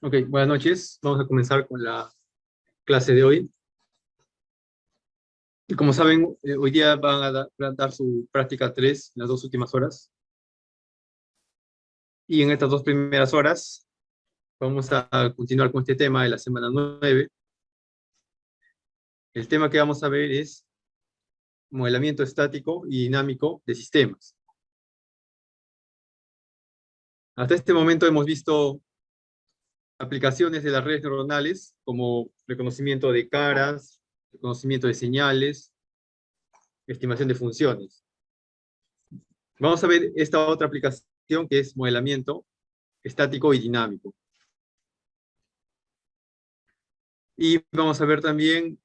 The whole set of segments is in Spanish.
Ok, buenas noches. Vamos a comenzar con la clase de hoy. Y como saben, hoy día van a dar su práctica 3 en las 2 últimas horas. Y en estas 2 primeras horas vamos a continuar con este tema de la semana 9. El tema que vamos a ver es modelamiento estático y dinámico de sistemas. Hasta este momento hemos visto aplicaciones de las redes neuronales como reconocimiento de caras, reconocimiento de señales, estimación de funciones. Vamos a ver esta otra aplicación que es modelamiento estático y dinámico. Y vamos a ver también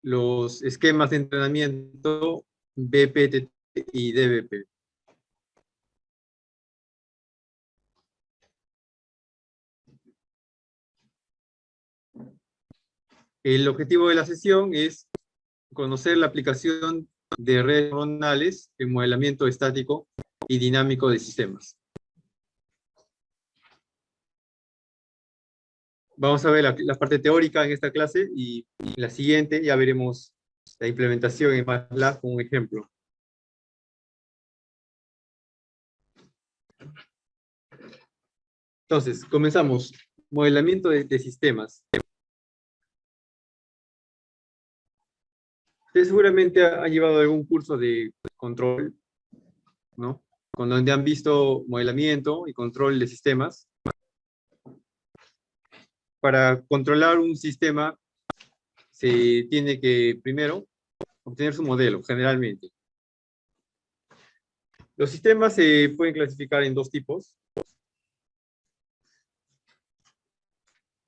los esquemas de entrenamiento BPTT y DBP. El objetivo de la sesión es conocer la aplicación de redes neuronales en modelamiento estático y dinámico de sistemas. Vamos a ver la parte teórica en esta clase y en la siguiente ya veremos la implementación en MATLAB con un ejemplo. Entonces, comenzamos. Modelamiento de sistemas. Ustedes seguramente han llevado algún curso de control, ¿no? Con donde han visto modelamiento y control de sistemas. Para controlar un sistema se tiene que primero obtener su modelo, generalmente. Los sistemas se pueden clasificar en dos tipos.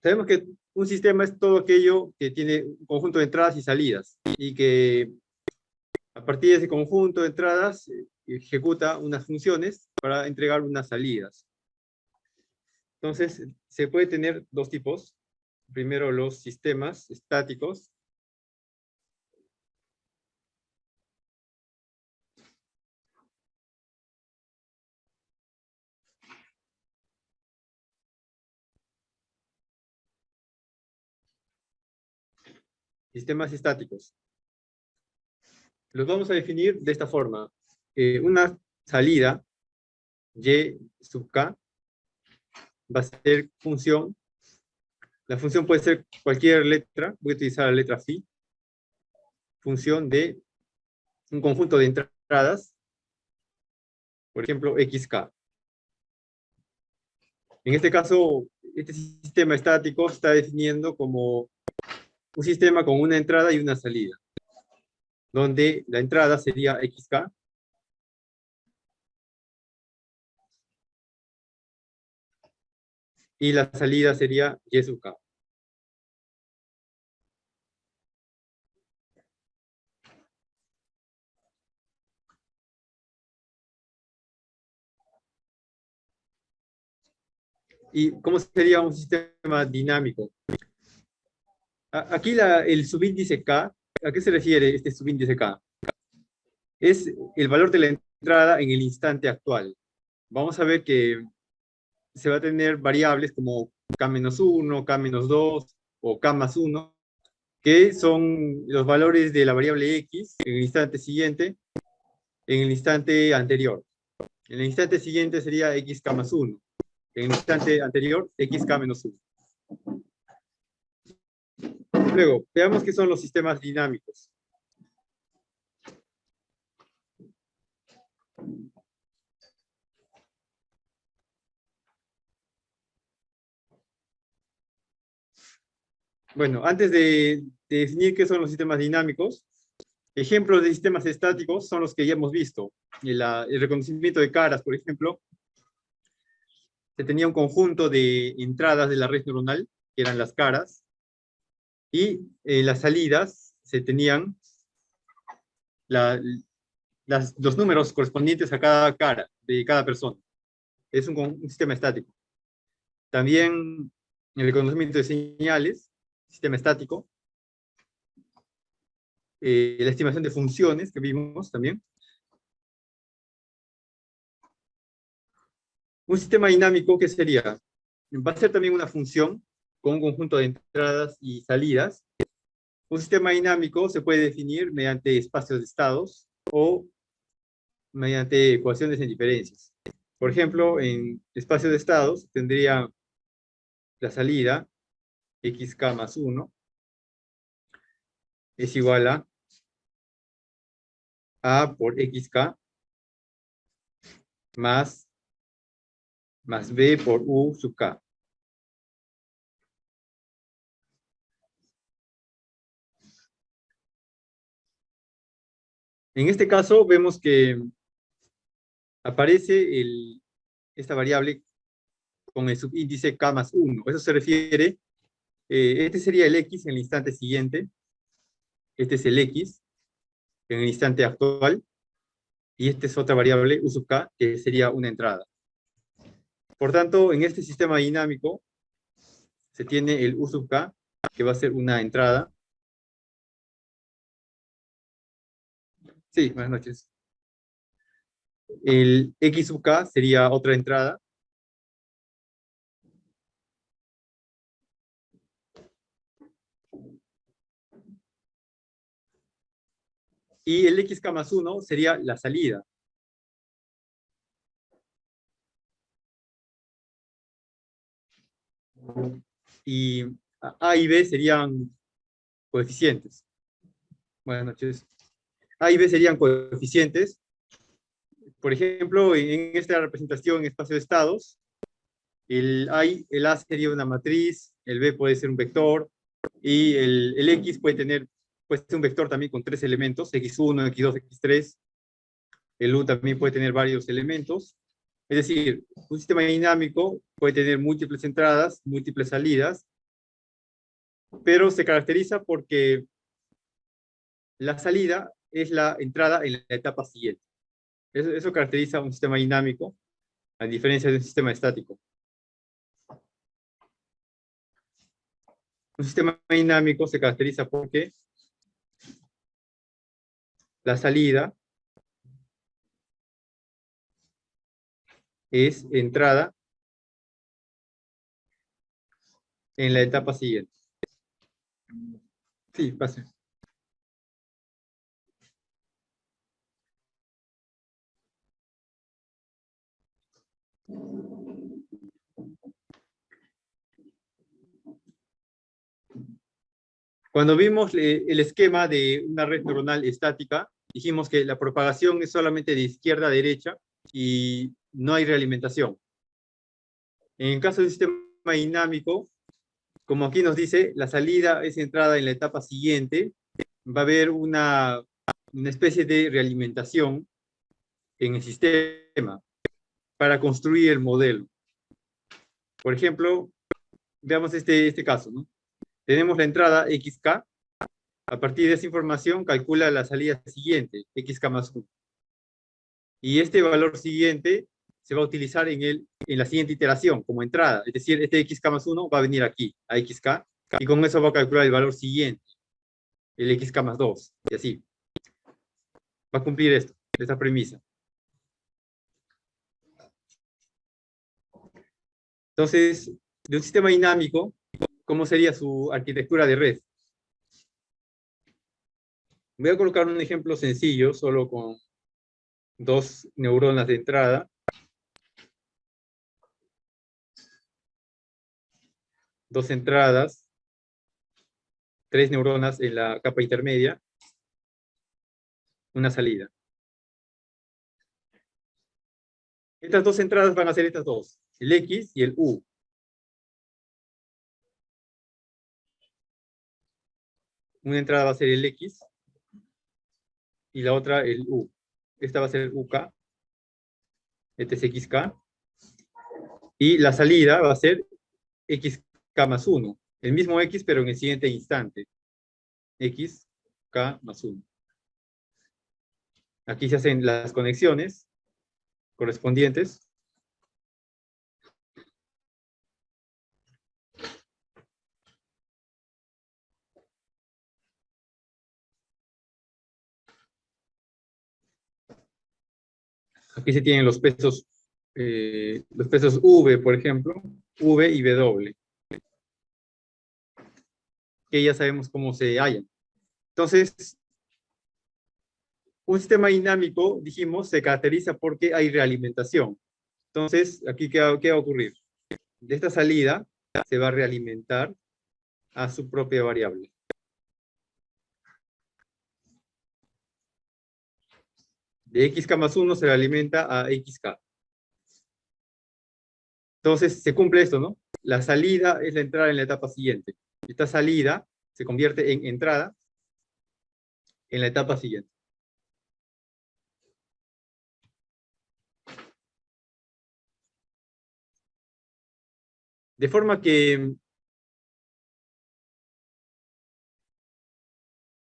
Sabemos que un sistema es todo aquello que tiene un conjunto de entradas y salidas, y que a partir de ese conjunto de entradas ejecuta unas funciones para entregar unas salidas. Entonces, se puede tener dos tipos. Primero, los sistemas estáticos. Sistemas estáticos. Los vamos a definir de esta forma. Una salida, y sub k, va a ser función. La función puede ser cualquier letra. Voy a utilizar la letra phi. Función de un conjunto de entradas. Por ejemplo, xk. En este caso, este sistema estático está definiendo como un sistema con una entrada y una salida, donde la entrada sería xk y la salida sería y sub k. ¿Y cómo sería un sistema dinámico? Aquí el subíndice k, ¿a qué se refiere este subíndice k? Es el valor de la entrada en el instante actual. Vamos a ver que se va a tener variables como k-1, k-2 o k+1, que son los valores de la variable x en el instante siguiente, en el instante anterior. En el instante siguiente sería xk+1. En el instante anterior, xk-1. Luego, veamos qué son los sistemas dinámicos. Bueno, antes de definir qué son los sistemas dinámicos, ejemplos de sistemas estáticos son los que ya hemos visto. El reconocimiento de caras, por ejemplo, se tenía un conjunto de entradas de la red neuronal, que eran las caras, y las salidas se tenían los números correspondientes a cada cara de cada persona. Es un sistema estático. También el reconocimiento de señales, sistema estático. La estimación de funciones que vimos también. Un sistema dinámico, ¿qué sería? Va a ser también una función con un conjunto de entradas y salidas. Un sistema dinámico se puede definir mediante espacios de estados o mediante ecuaciones en diferencias. Por ejemplo, en espacio de estados tendría la salida xk más 1 es igual a por xk más b por u sub k. En este caso vemos que aparece esta variable con el subíndice k más 1. Eso se refiere, este sería el x en el instante siguiente, este es el x en el instante actual, y esta es otra variable, u sub k, que sería una entrada. Por tanto, en este sistema dinámico se tiene el u sub k, que va a ser una entrada. Sí, buenas noches. El x sub k sería otra entrada. Y el xk más 1 sería la salida. Y a y b serían coeficientes. Buenas noches. A y b serían coeficientes. Por ejemplo, en esta representación en espacio de estados, el A sería una matriz, el B puede ser un vector, y el X puede ser un vector también con 3 elementos, X1, X2, X3. El U también puede tener varios elementos. Es decir, un sistema dinámico puede tener múltiples entradas, múltiples salidas, pero se caracteriza porque la salida es la entrada en la etapa siguiente. Eso caracteriza un sistema dinámico, a diferencia de un sistema estático. Un sistema dinámico se caracteriza porque la salida es entrada en la etapa siguiente. Sí, pase. Cuando vimos el esquema de una red neuronal estática, dijimos que la propagación es solamente de izquierda a derecha y no hay realimentación. En el caso del sistema dinámico, como aquí nos dice, la salida es entrada en la etapa siguiente, va a haber una especie de realimentación en el sistema para construir el modelo. Por ejemplo, veamos este caso, ¿no? Tenemos la entrada xk. A partir de esa información, calcula la salida siguiente, xk más 1. Y este valor siguiente se va a utilizar en la siguiente iteración como entrada. Es decir, este xk más 1 va a venir aquí, a xk, y con eso va a calcular el valor siguiente, el xk más 2, y así. Va a cumplir esta premisa. Entonces, de un sistema dinámico, ¿cómo sería su arquitectura de red? Voy a colocar un ejemplo sencillo, solo con 2 neuronas de entrada, 2 entradas, 3 neuronas en la capa intermedia, una salida. Estas 2 entradas van a ser estas dos, el X y el U. Una entrada va a ser el X y la otra el U. Esta va a ser el UK, este es XK. Y la salida va a ser XK más 1. El mismo X, pero en el siguiente instante. XK más 1. Aquí se hacen las conexiones correspondientes. Aquí se tienen los pesos V, por ejemplo, V y W. que ya sabemos cómo se hallan. Entonces, un sistema dinámico, dijimos, se caracteriza porque hay realimentación. Entonces, aquí, ¿qué va a ocurrir? De esta salida se va a realimentar a su propia variable. De xk más 1 se realimenta a xk. Entonces, se cumple esto, ¿no? La salida es la entrada en la etapa siguiente. Esta salida se convierte en entrada en la etapa siguiente. De forma que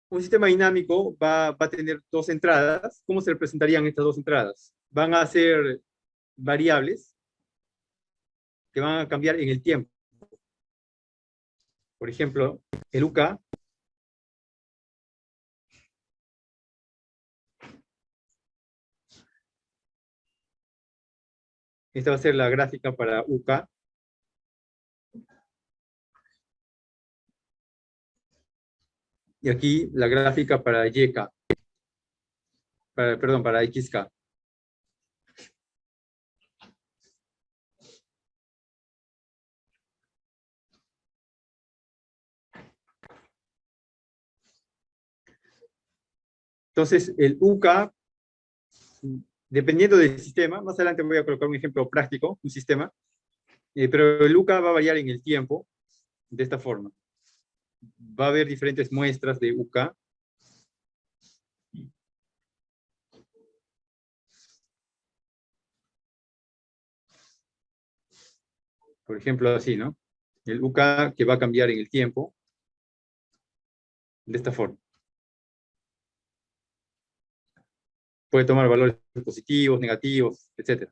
un sistema dinámico va a tener dos entradas. ¿Cómo se representarían estas dos entradas? Van a ser variables que van a cambiar en el tiempo. Por ejemplo, el UK esta va a ser la gráfica para UK. Y aquí la gráfica para YK. Perdón, para XK. Entonces, el UK, dependiendo del sistema, más adelante voy a colocar un ejemplo práctico, un sistema, pero el UK va a variar en el tiempo de esta forma. Va a haber diferentes muestras de UK. Por ejemplo, así, ¿no? El UK que va a cambiar en el tiempo de esta forma. Puede tomar valores positivos, negativos, etc.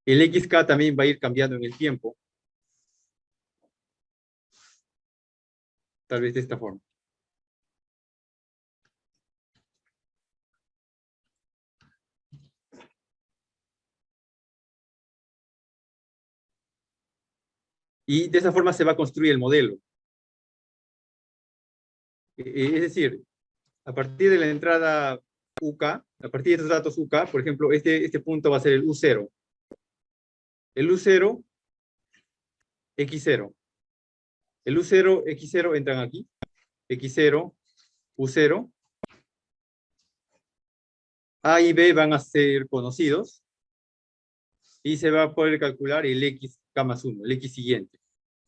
El XK también va a ir cambiando en el tiempo. Tal vez de esta forma. Y de esa forma se va a construir el modelo. Es decir, a partir de la entrada UK, a partir de estos datos UK, por ejemplo, este punto va a ser el U0. El U0, X0. El U0, X0 entran aquí. X0, U0. A y B van a ser conocidos. Y se va a poder calcular el XK más 1, el X siguiente.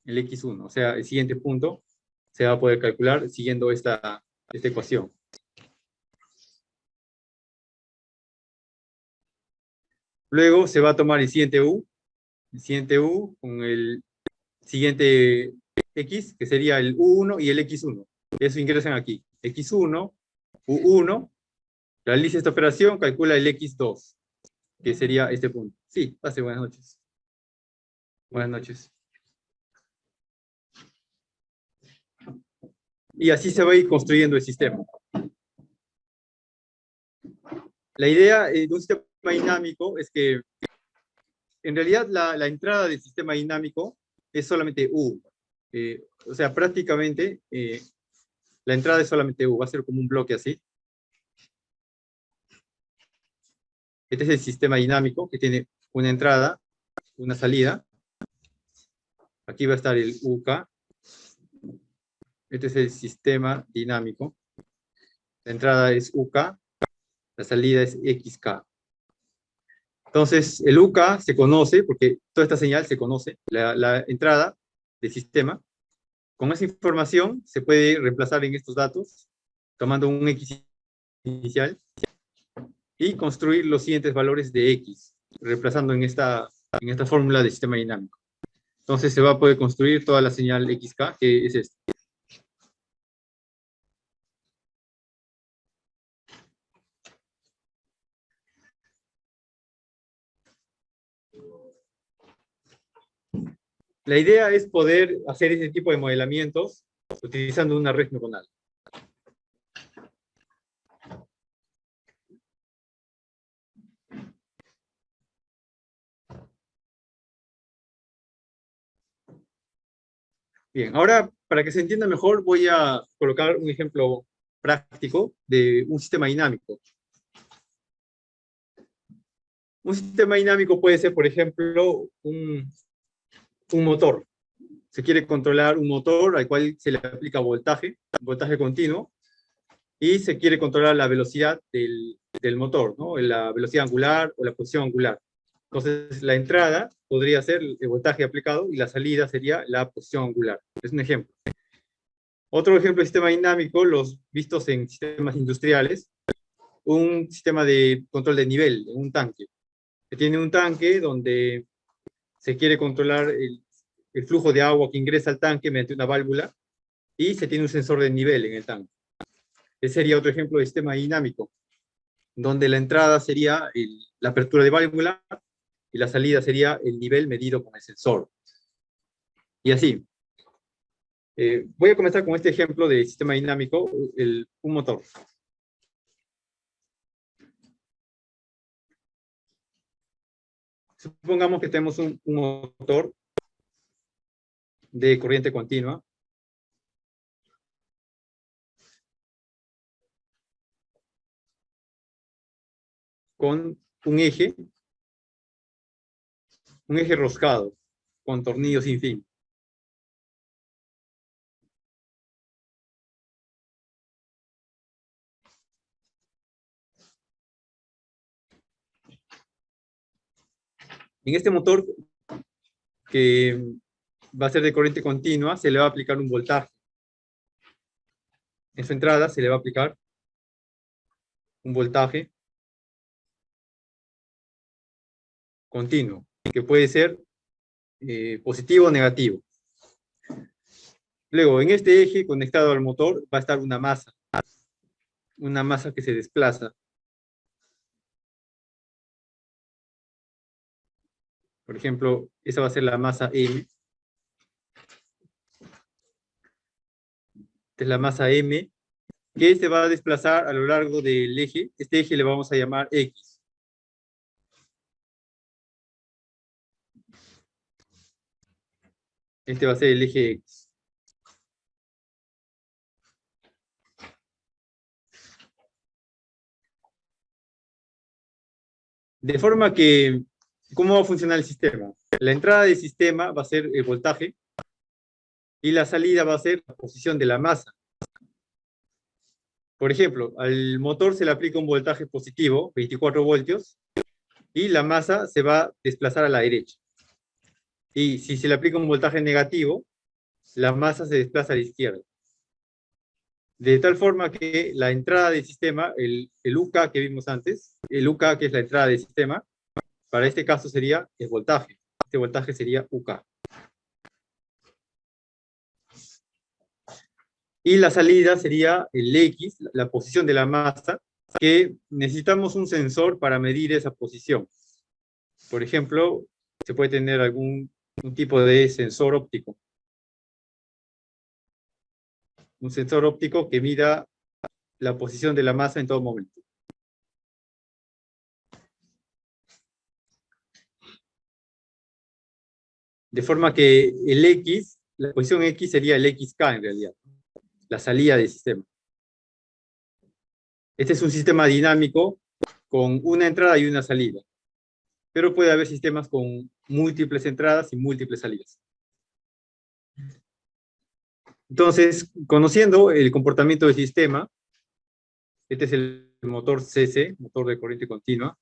El X1, o sea, el siguiente punto se va a poder calcular siguiendo esta ecuación. Luego se va a tomar el siguiente U con el siguiente X, que sería el U1 y el X1. Eso ingresan aquí. X1, U1, realiza esta operación, calcula el X2, que sería este punto. Sí, pase, buenas noches. Buenas noches. Y así se va a ir construyendo el sistema. La idea de un sistema dinámico es que en realidad la entrada del sistema dinámico es solamente U. O sea, prácticamente la entrada es solamente U. Va a ser como un bloque así. Este es el sistema dinámico que tiene una entrada, una salida. Aquí va a estar el UK. Este es el sistema dinámico. La entrada es UK, la salida es XK. Entonces, el UK se conoce, porque toda esta señal se conoce, la entrada del sistema. Con esa información se puede reemplazar en estos datos, tomando un X inicial, y construir los siguientes valores de X, reemplazando en esta fórmula de sistema dinámico. Entonces se va a poder construir toda la señal XK, que es esta. La idea es poder hacer ese tipo de modelamientos utilizando una red neuronal. Bien, ahora para que se entienda mejor, voy a colocar un ejemplo práctico de un sistema dinámico. Un sistema dinámico puede ser, por ejemplo, un motor. Se quiere controlar un motor al cual se le aplica voltaje continuo, y se quiere controlar la velocidad del motor, ¿no? La velocidad angular o la posición angular. Entonces, la entrada podría ser el voltaje aplicado y la salida sería la posición angular. Es un ejemplo. Otro ejemplo de sistema dinámico, los vistos en sistemas industriales, un sistema de control de nivel en un tanque. Se tiene un tanque donde se quiere controlar el flujo de agua que ingresa al tanque mediante una válvula, y se tiene un sensor de nivel en el tanque. Ese sería otro ejemplo de sistema dinámico, donde la entrada sería la apertura de válvula y la salida sería el nivel medido con el sensor. Y así. Voy a comenzar con este ejemplo de sistema dinámico, un motor. Supongamos que tenemos un motor de corriente continua con un eje roscado con tornillos sin fin. En este motor, que va a ser de corriente continua, se le va a aplicar un voltaje. En su entrada se le va a aplicar un voltaje continuo, que puede ser positivo o negativo. Luego, en este eje conectado al motor va a estar una masa que se desplaza. Por ejemplo, esa va a ser la masa M. Esta es la masa M, que se va a desplazar a lo largo del eje. Este eje le vamos a llamar X. Este va a ser el eje X. De forma que, ¿cómo va a funcionar el sistema? La entrada del sistema va a ser el voltaje, y la salida va a ser la posición de la masa. Por ejemplo, al motor se le aplica un voltaje positivo, 24 voltios, y la masa se va a desplazar a la derecha. Y si se le aplica un voltaje negativo, la masa se desplaza a la izquierda. De tal forma que la entrada del sistema, el UK que vimos antes, el UK que es la entrada del sistema, para este caso sería el voltaje. Este voltaje sería UK. Y la salida sería el X, la posición de la masa, que necesitamos un sensor para medir esa posición. Por ejemplo, se puede tener un tipo de sensor óptico. Un sensor óptico que mida la posición de la masa en todo momento. De forma que el X, la posición X sería el XK en realidad, la salida del sistema. Este es un sistema dinámico con una entrada y una salida, pero puede haber sistemas con múltiples entradas y múltiples salidas. Entonces, conociendo el comportamiento del sistema, este es el motor CC, motor de corriente continua.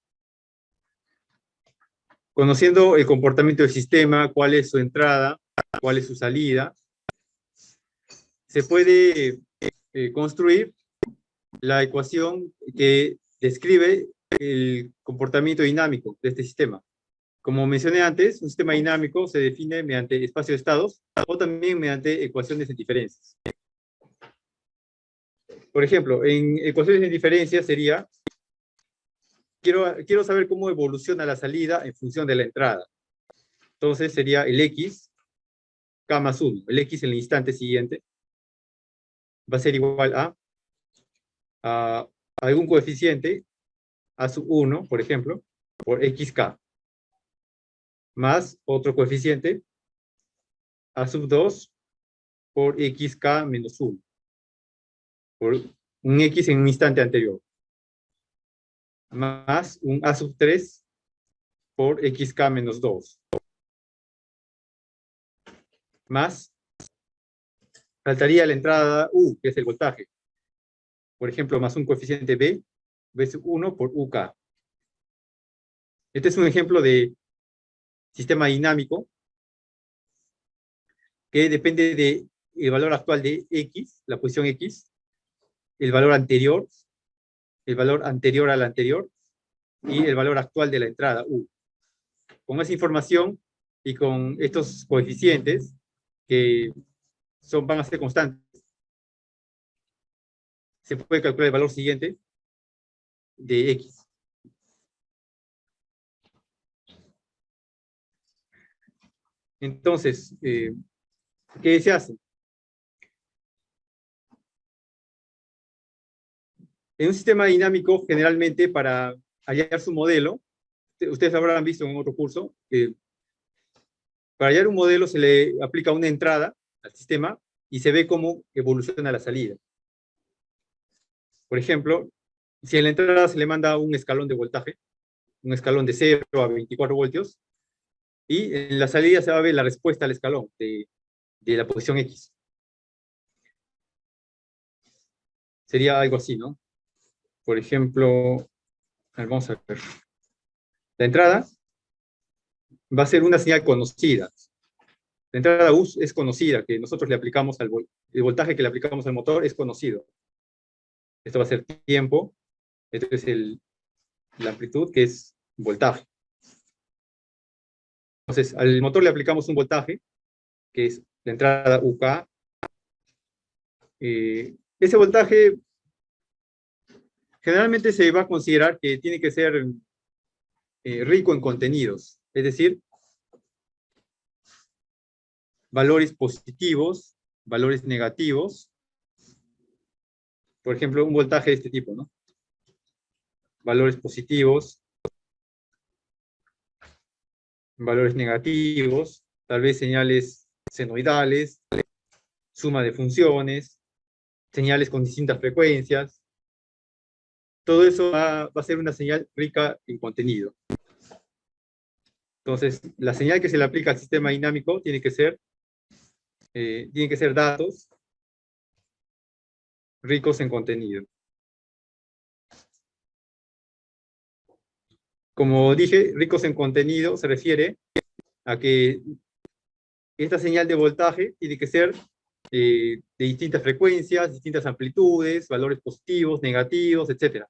Conociendo el comportamiento del sistema, cuál es su entrada, cuál es su salida, se puede construir la ecuación que describe el comportamiento dinámico de este sistema. Como mencioné antes, un sistema dinámico se define mediante espacio de estados o también mediante ecuaciones de diferencias. Por ejemplo, en ecuaciones de diferencia sería, quiero saber cómo evoluciona la salida en función de la entrada. Entonces sería el X, K más 1. El X en el instante siguiente va a ser igual a algún coeficiente, A sub 1, por ejemplo, por XK, más otro coeficiente, A sub 2, por xk menos 1, por un x en un instante anterior, más un a sub 3 por xk menos 2, más, faltaría la entrada U, que es el voltaje. Por ejemplo, más un coeficiente B, B sub 1 por UK. Este es un ejemplo de sistema dinámico que depende del valor actual de X, la posición X, el valor anterior al anterior, y el valor actual de la entrada, U. Con esa información y con estos coeficientes, que van a ser constantes, se puede calcular el valor siguiente de X. Entonces, ¿qué se hace? En un sistema dinámico, generalmente, para hallar su modelo, ustedes habrán visto en otro curso, que para hallar un modelo se le aplica una entrada al sistema y se ve cómo evoluciona la salida. Por ejemplo, si en la entrada se le manda un escalón de voltaje, un escalón de 0 a 24 voltios, y en la salida se va a ver la respuesta al escalón de la posición X. Sería algo así, ¿no? Por ejemplo, vamos a ver. La entrada va a ser una señal conocida. La entrada U es conocida, que nosotros le aplicamos el voltaje que le aplicamos al motor es conocido. Esto va a ser tiempo, esto es la amplitud, que es voltaje. Entonces, al motor le aplicamos un voltaje, que es la entrada UK. Ese voltaje generalmente se va a considerar que tiene que ser rico en contenidos, es decir, valores positivos, valores negativos. Por ejemplo, un voltaje de este tipo, ¿no? Valores positivos, valores negativos, tal vez señales senoidales, suma de funciones, señales con distintas frecuencias. Todo eso va a ser una señal rica en contenido. Entonces, la señal que se le aplica al sistema dinámico tiene que ser datos ricos en contenido. Como dije, ricos en contenido se refiere a que esta señal de voltaje tiene que ser de distintas frecuencias, distintas amplitudes, valores positivos, negativos, etc.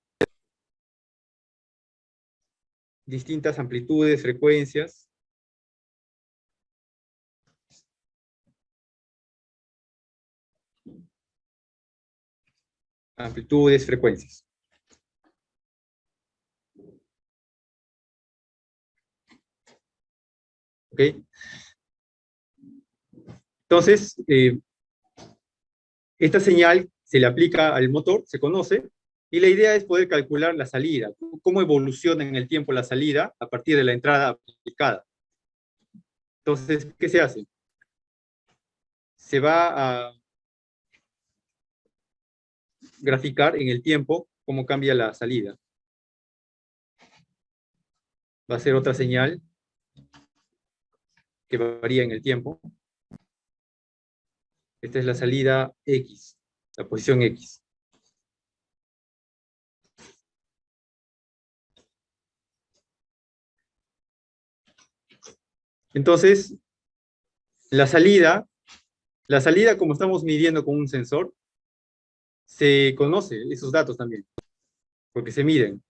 Distintas amplitudes, frecuencias. Amplitudes, frecuencias. ¿Ok? Entonces, esta señal se le aplica al motor, se conoce, y la idea es poder calcular la salida, cómo evoluciona en el tiempo la salida a partir de la entrada aplicada. Entonces, ¿qué se hace? Se va a graficar en el tiempo cómo cambia la salida. Va a ser otra señal que varía en el tiempo. Esta es la salida X, la posición X. Entonces, la salida, como estamos midiendo con un sensor, se conoce esos datos también, porque se miden.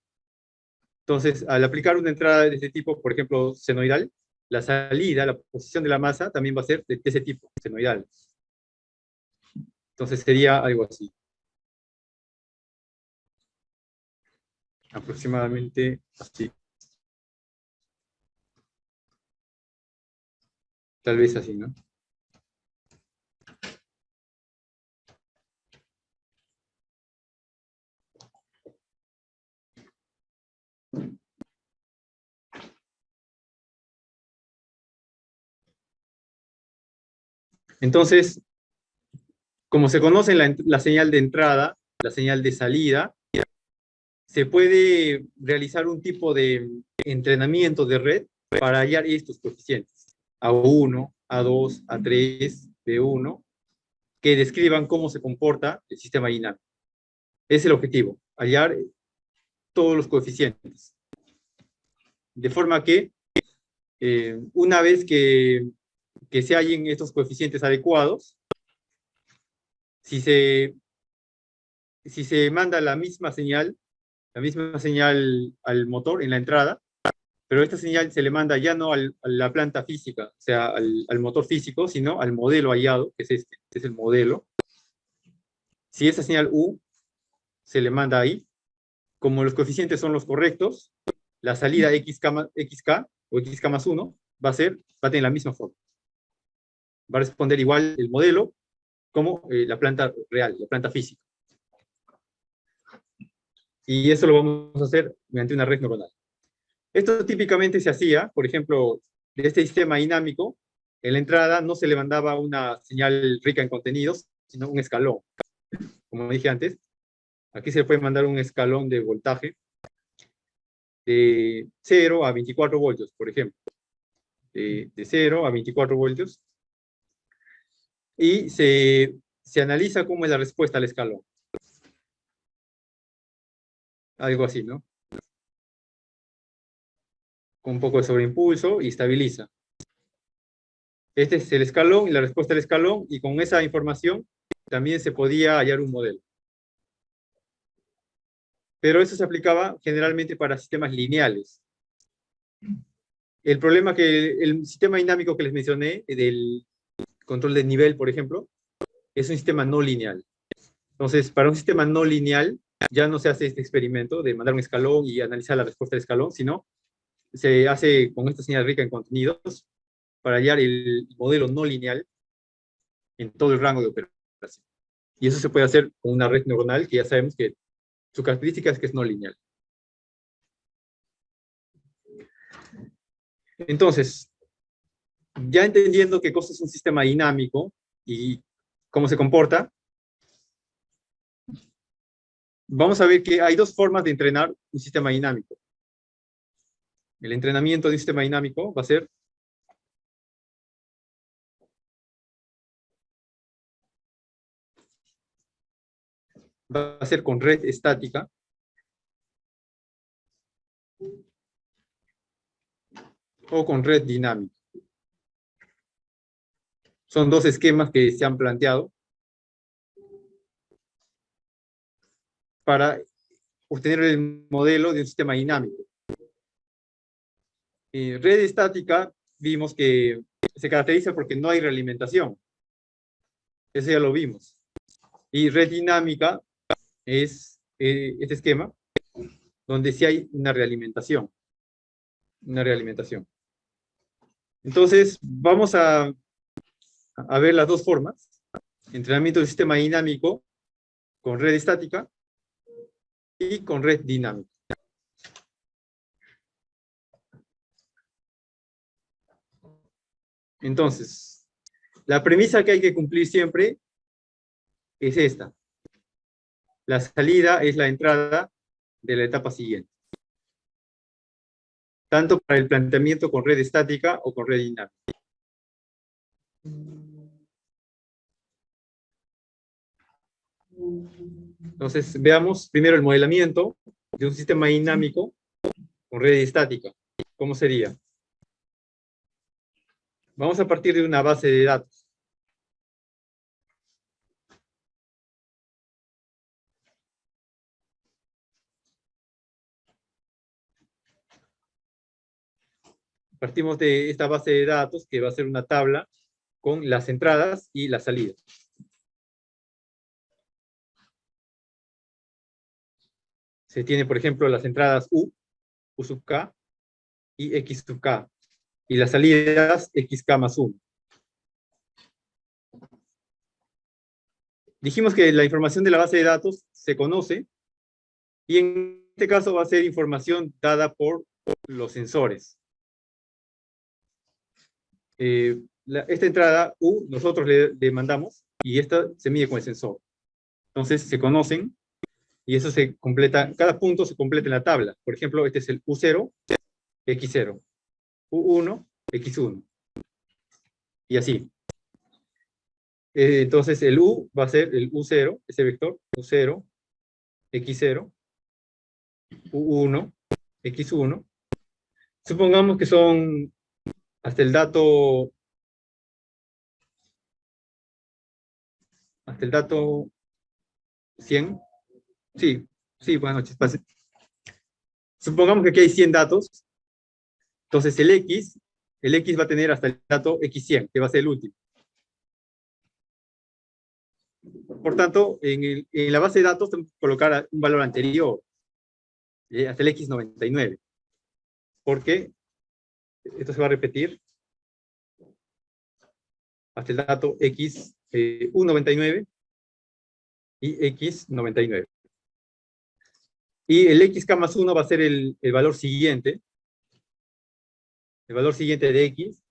Entonces, al aplicar una entrada de este tipo, por ejemplo, senoidal, la salida, la posición de la masa, también va a ser de ese tipo, senoidal. Entonces sería algo así. Aproximadamente así. Tal vez así, ¿no? Entonces, como se conoce la señal de entrada, la señal de salida, se puede realizar un tipo de entrenamiento de red para hallar estos coeficientes, A1, A2, A3, B1, que describan cómo se comporta el sistema dinámico. Es el objetivo, hallar todos los coeficientes. De forma que, una vez que se hallen estos coeficientes adecuados, si se manda la misma señal al motor en la entrada, pero esta señal se le manda ya no a la planta física, o sea, al motor físico, sino al modelo hallado, que es este es el modelo. Si esa señal U se le manda ahí, como los coeficientes son los correctos, la salida XK o XK más 1 va a tener la misma forma. Va a responder igual el modelo como la planta real, la planta física. Y eso lo vamos a hacer mediante una red neuronal. Esto típicamente se hacía, por ejemplo, de este sistema dinámico, en la entrada no se le mandaba una señal rica en contenidos, sino un escalón. Como dije antes, aquí se puede mandar un escalón de voltaje de 0 a 24 voltios, por ejemplo. De 0 a 24 voltios. Y se analiza cómo es la respuesta al escalón. Algo así, ¿no? Con un poco de sobreimpulso y estabiliza. Este es el escalón y la respuesta al escalón, y con esa información también se podía hallar un modelo. Pero eso se aplicaba generalmente para sistemas lineales. El problema que el sistema dinámico que les mencioné, del control de nivel, por ejemplo, es un sistema no lineal. Entonces, para un sistema no lineal, ya no se hace este experimento de mandar un escalón y analizar la respuesta del escalón, sino se hace con esta señal rica en contenidos para hallar el modelo no lineal en todo el rango de operación. Y eso se puede hacer con una red neuronal que ya sabemos que su característica es que es no lineal. Entonces, ya entendiendo qué cosa es un sistema dinámico y cómo se comporta, vamos a ver que hay dos formas de entrenar un sistema dinámico. El entrenamiento de un sistema dinámico va a ser con red estática o con red dinámica. Son dos esquemas que se han planteado para obtener el modelo de un sistema dinámico. Red estática vimos que se caracteriza porque no hay realimentación. Eso ya lo vimos. Y red dinámica es este esquema donde sí hay una realimentación. Entonces, vamos a ver las dos formas. Entrenamiento del sistema dinámico con red estática y con red dinámica. Entonces, la premisa que hay que cumplir siempre es esta. La salida es la entrada de la etapa siguiente. Tanto para el planteamiento con red estática o con red dinámica. Entonces, veamos primero el modelamiento de un sistema dinámico con red estática. ¿Cómo sería? Vamos a partir de una base de datos. Partimos de esta base de datos, que va a ser una tabla con las entradas y las salidas. Se tiene, por ejemplo, las entradas U sub K y X sub K. Y las salidas XK más 1. Dijimos que la información de la base de datos se conoce, y en este caso va a ser información dada por los sensores. Esta entrada U, nosotros le mandamos y esta se mide con el sensor. Entonces se conocen y eso se completa, cada punto se completa en la tabla. Por ejemplo, este es el U0, X0, U1, X1, y así. Entonces el U va a ser el U0, ese vector, U0, X0, U1, X1. Supongamos que son hasta el dato, hasta el dato 100. Sí, sí, buenas noches, pase. Supongamos que aquí hay 100 datos, entonces el X va a tener hasta el dato X100, que va a ser el último. Por tanto, en la base de datos tenemos que colocar un valor anterior, hasta el X99, porque esto se va a repetir hasta el dato X, U99 y X99. Y el XK más 1 va a ser el valor siguiente, de X.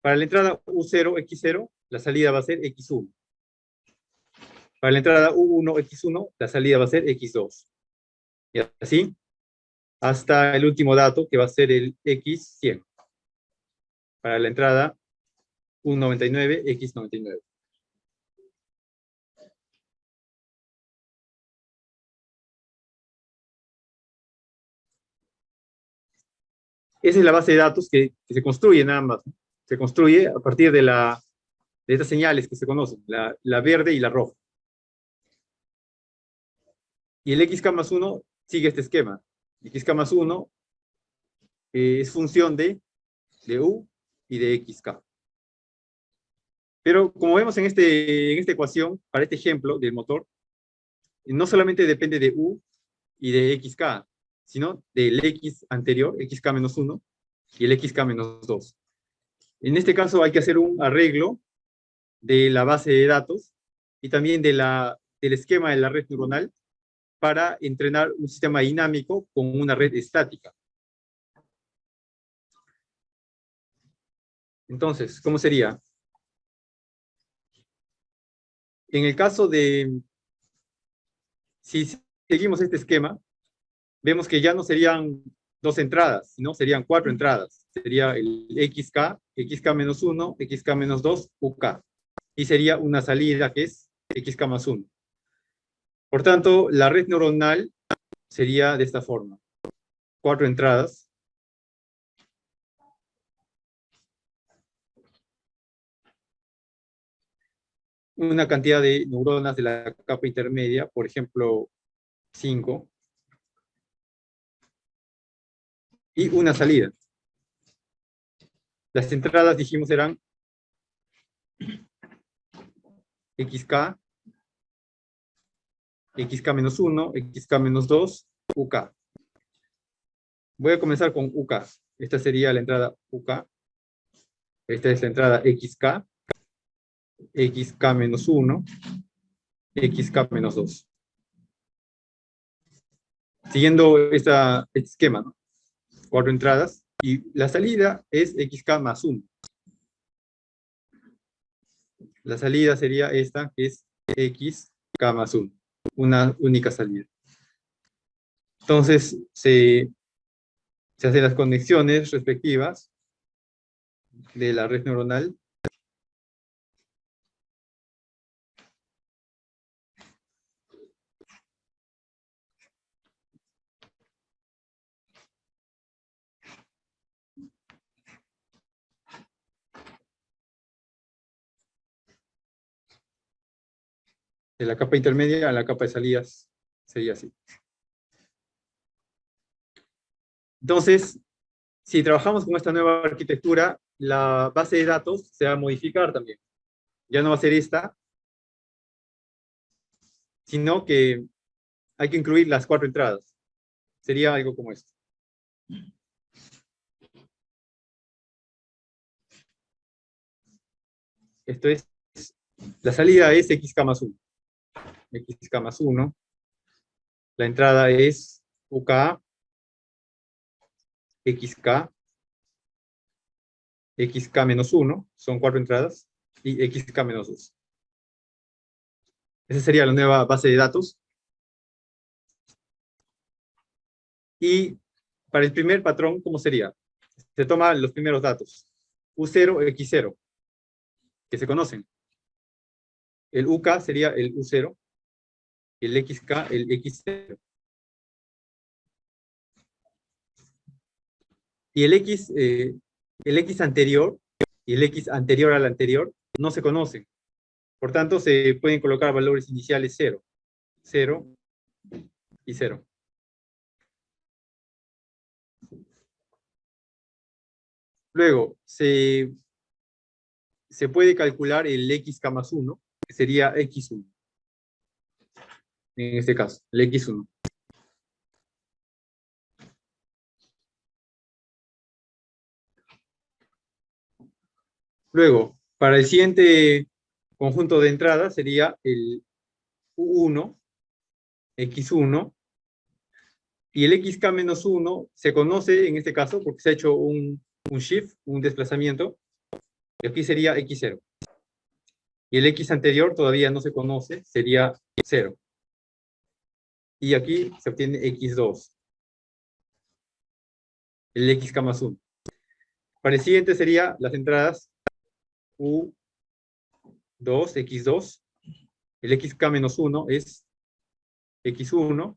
Para la entrada U0, X0, la salida va a ser X1. Para la entrada U1, X1, la salida va a ser X2. Y así, hasta el último dato, que va a ser el X100. Para la entrada U99, X99. Esa es la base de datos que se construye nada más, ¿no? Se construye a partir de estas señales que se conocen, la verde y la roja. Y el XK más 1 sigue este esquema. XK más 1 es función de U y de XK. Pero como vemos en esta ecuación, para este ejemplo del motor, no solamente depende de U y de XK, sino del X anterior, XK menos 1, y el XK menos 2. En este caso hay que hacer un arreglo de la base de datos y también del esquema de la red neuronal para entrenar un sistema dinámico con una red estática. Entonces, ¿cómo sería? En el caso de, si seguimos este esquema, vemos que ya no serían 2 entradas, sino serían 4 entradas. Sería el XK, XK menos 1, XK menos 2, UK. Y sería una salida que es XK más 1. Por tanto, la red neuronal sería de esta forma. 4 entradas. Una cantidad de neuronas de la capa intermedia, por ejemplo, 5. Y una salida. Las entradas, dijimos, eran XK, XK menos 1, XK menos 2, UK. Voy a comenzar con UK. Esta sería la entrada UK. Esta es la entrada XK, XK menos 1, XK menos 2. Siguiendo este esquema, ¿no? 4 entradas. Y la salida es XK más 1. La salida sería esta, que es XK más 1. Una única salida. Entonces, se hacen las conexiones respectivas de la red neuronal. De la capa intermedia a la capa de salidas sería así. Entonces, si trabajamos con esta nueva arquitectura, la base de datos se va a modificar también. Ya no va a ser esta, sino que hay que incluir las 4 entradas. Sería algo como esto. Esto es, la salida es XK más 1. XK más 1. La entrada es UK, XK, XK menos 1, son 4 entradas, y XK menos 2. Esa sería la nueva base de datos. Y para el primer patrón, ¿cómo sería? Se toman los primeros datos, U0, X0, que se conocen. El UK sería el U0, y el XK el X0. Y el X anterior y el X anterior al anterior no se conocen. Por tanto, se pueden colocar valores iniciales 0, 0 y 0. Luego, se puede calcular el XK más 1, que sería X1. En este caso, el X1. Luego, para el siguiente conjunto de entradas sería el U1, X1, y el XK menos 1 se conoce en este caso porque se ha hecho un shift, un desplazamiento, y aquí sería X0. Y el X anterior todavía no se conoce, sería 0. Y aquí se obtiene X2. El XK más 1. Para el siguiente sería las entradas U2, X2. El XK menos 1 es X1.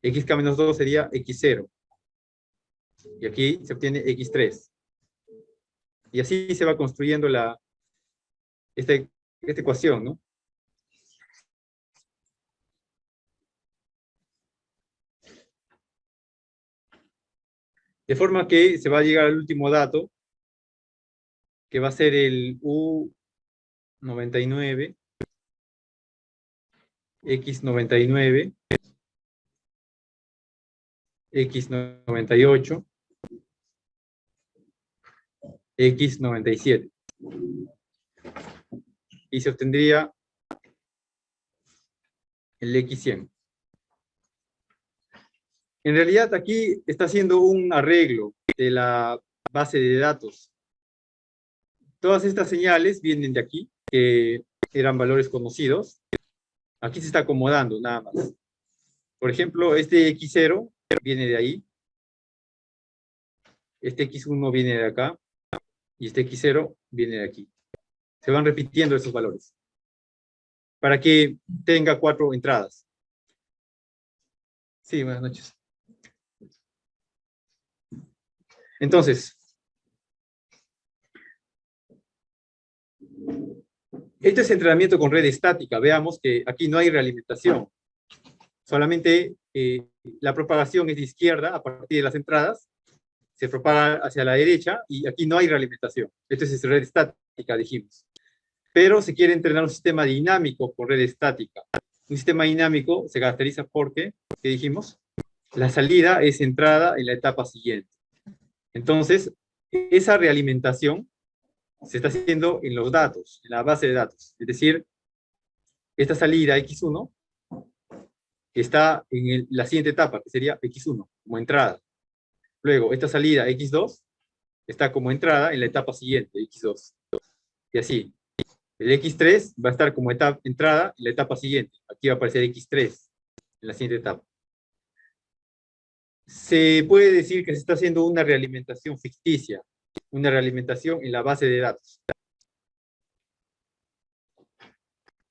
XK menos 2 sería X0. Y aquí se obtiene X3. Y así se va construyendo esta ecuación, ¿no? De forma que se va a llegar al último dato, que va a ser el U99, X99, X98, X97. Y se obtendría el X100. En realidad aquí está haciendo un arreglo de la base de datos. Todas estas señales vienen de aquí, que eran valores conocidos. Aquí se está acomodando nada más. Por ejemplo, este X0 viene de ahí. Este X1 viene de acá. Y este X0 viene de aquí. Se van repitiendo esos valores, para que tenga 4 entradas. Sí, buenas noches. Entonces, este es entrenamiento con red estática. Veamos que aquí no hay realimentación. Solamente la propagación es de izquierda a partir de las entradas. Se propaga hacia la derecha y aquí no hay realimentación. Esto es red estática, dijimos. Pero se quiere entrenar un sistema dinámico con red estática. Un sistema dinámico se caracteriza porque, ¿qué dijimos? La salida es entrada en la etapa siguiente. Entonces, esa realimentación se está haciendo en los datos, en la base de datos. Es decir, esta salida X1 está en la siguiente etapa, que sería X1, como entrada. Luego, esta salida X2 está como entrada en la etapa siguiente, X2. Y así. El X3 va a estar como entrada en la etapa siguiente. Aquí va a aparecer X3 en la siguiente etapa. Se puede decir que se está haciendo una realimentación ficticia, una realimentación en la base de datos,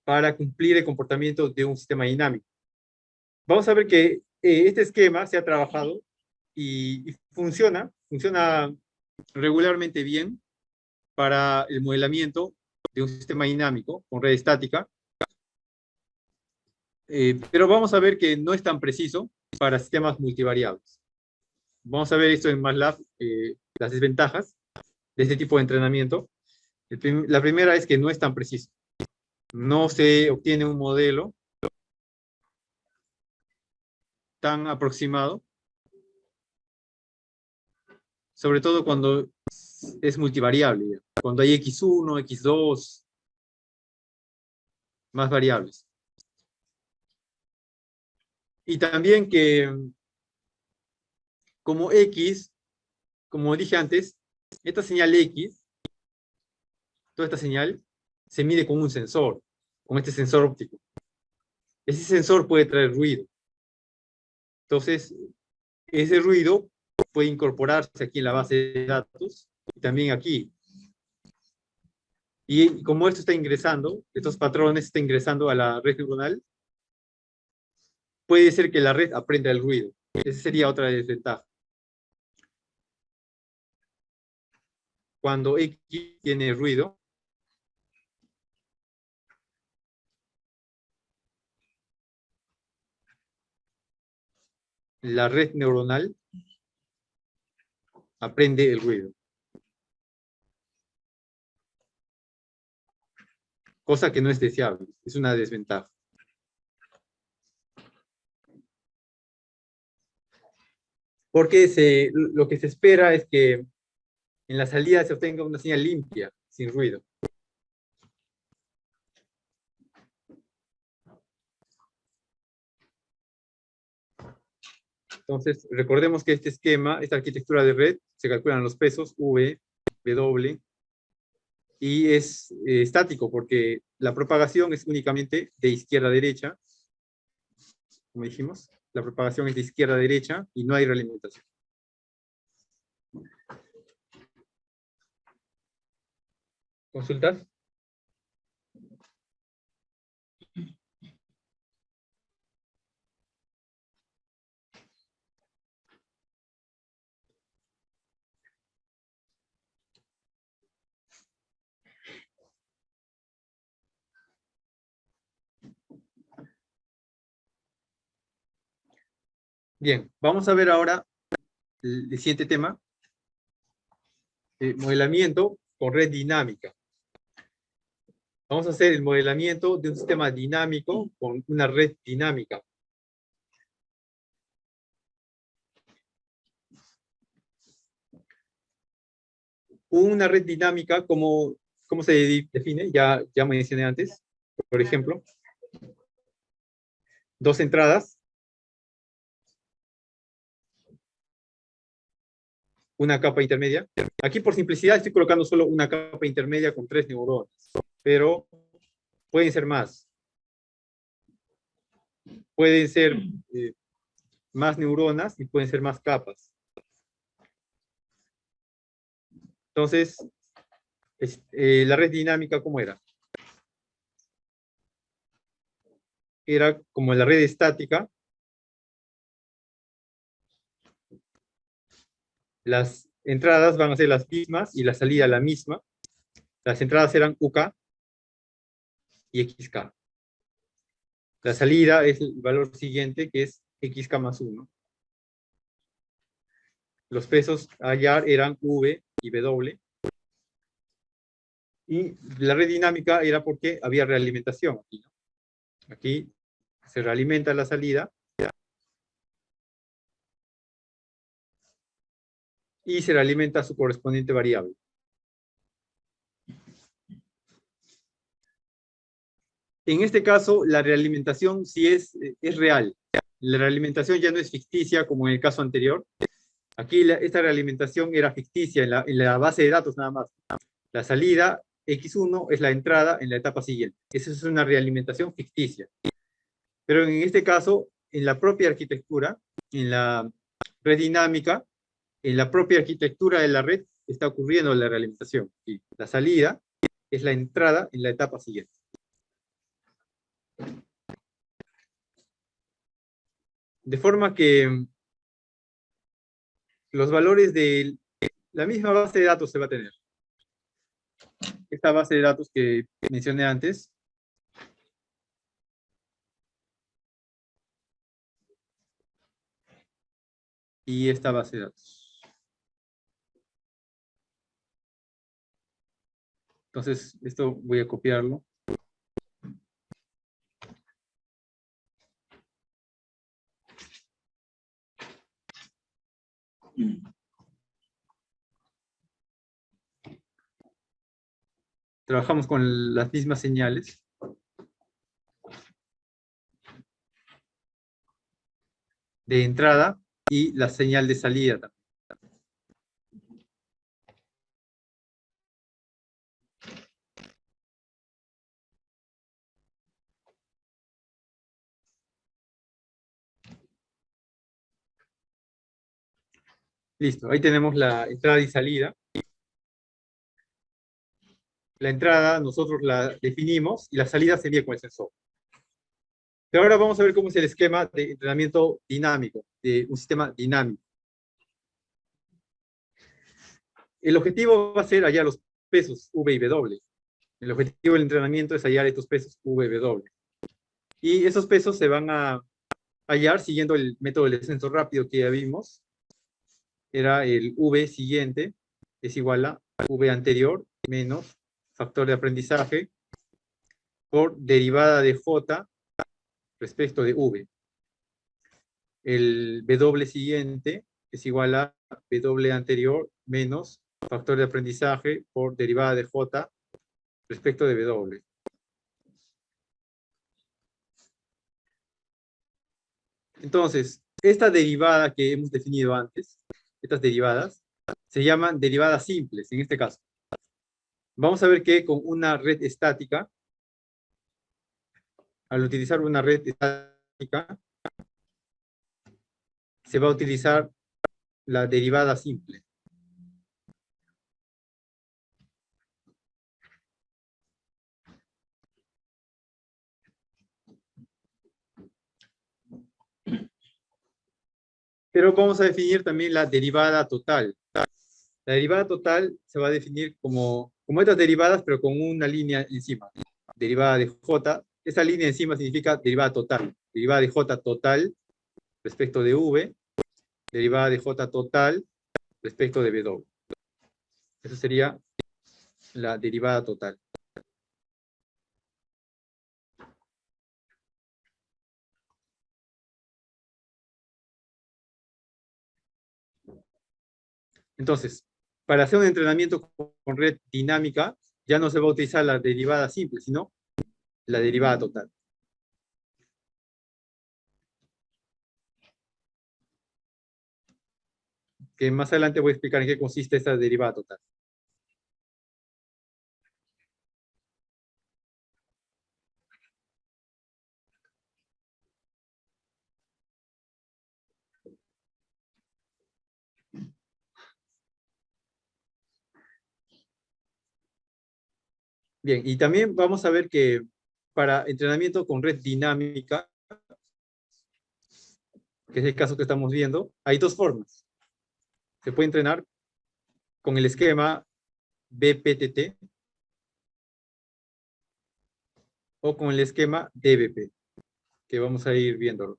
para cumplir el comportamiento de un sistema dinámico. Vamos a ver que este esquema se ha trabajado y funciona regularmente bien para el modelamiento de un sistema dinámico con red estática, pero vamos a ver que no es tan preciso para sistemas multivariables. Vamos a ver esto en MATLAB, las desventajas de este tipo de entrenamiento. La primera es que no es tan preciso. No se obtiene un modelo tan aproximado, sobre todo cuando es multivariable, cuando hay X1, X2, más variables. Y también que, como X, como dije antes, esta señal X, toda esta señal, se mide con un sensor. con este sensor óptico. Ese sensor puede traer ruido. Entonces, ese ruido puede incorporarse aquí en la base de datos y también aquí. Y como esto está ingresando, estos patrones están ingresando a la red neuronal, puede ser que la red aprenda el ruido. Esa sería otra desventaja. Cuando X tiene ruido, la red neuronal aprende el ruido. Cosa que no es deseable, es una desventaja. Porque lo que se espera es que en la salida se obtenga una señal limpia, sin ruido. Entonces, recordemos que este esquema, esta arquitectura de red, se calculan los pesos V, W, y es estático porque la propagación es únicamente de izquierda a derecha, como dijimos, la propagación es de izquierda a derecha y no hay realimentación. ¿Consultas? Bien, vamos a ver ahora el siguiente tema, modelamiento con red dinámica. Vamos a hacer el modelamiento de un sistema dinámico con una red dinámica. Una red dinámica, ¿cómo se define? Ya mencioné antes. Por ejemplo, dos entradas, una capa intermedia. Aquí por simplicidad estoy colocando solo una capa intermedia con 3 neuronas, pero pueden ser más. Pueden ser más neuronas y pueden ser más capas. Entonces, la red dinámica, ¿cómo era? Era como la red estática. Las entradas van a ser las mismas y la salida la misma. Las entradas eran UK y XK. La salida es el valor siguiente, que es XK más 1. Los pesos a hallar eran V y W. Y la red dinámica era porque había realimentación aquí, ¿no? Aquí se realimenta la salida y se realimenta su correspondiente variable. En este caso, la realimentación sí es real. La realimentación ya no es ficticia como en el caso anterior. Aquí esta realimentación era ficticia en la base de datos nada más. La salida X1 es la entrada en la etapa siguiente. Esa es una realimentación ficticia. Pero en este caso, en la propia arquitectura, en la red dinámica, en la propia arquitectura de la red está ocurriendo la realimentación. Y la salida es la entrada en la etapa siguiente. De forma que los valores de la misma base de datos se va a tener. Esta base de datos que mencioné antes. Y esta base de datos. Entonces, esto voy a copiarlo. Trabajamos con las mismas señales. De entrada y la señal de salida también. Listo, ahí tenemos la entrada y salida. La entrada nosotros la definimos y la salida sería con el sensor. Pero ahora vamos a ver cómo es el esquema de entrenamiento dinámico, de un sistema dinámico. El objetivo va a ser hallar los pesos V y W. El objetivo del entrenamiento es hallar estos pesos V y W. Y esos pesos se van a hallar siguiendo el método del descenso rápido que ya vimos. Era el V siguiente, es igual a V anterior menos factor de aprendizaje por derivada de J respecto de V. El W siguiente es igual a W anterior menos factor de aprendizaje por derivada de J respecto de W. Entonces, esta derivada que hemos definido antes, estas derivadas, se llaman derivadas simples, en este caso. Vamos a ver que con una red estática, al utilizar una red estática, se va a utilizar la derivada simple. Pero vamos a definir también la derivada total. La derivada total se va a definir como estas derivadas, pero con una línea encima. Derivada de J. Esa línea encima significa derivada total. Derivada de J total respecto de V. Derivada de J total respecto de W. Esa sería la derivada total. Entonces, para hacer un entrenamiento con red dinámica, ya no se va a utilizar la derivada simple, sino la derivada total. Que más adelante voy a explicar en qué consiste esta derivada total. Bien, y también vamos a ver que para entrenamiento con red dinámica, que es el caso que estamos viendo, hay dos formas. Se puede entrenar con el esquema BPTT o con el esquema DBP, que vamos a ir viéndolo.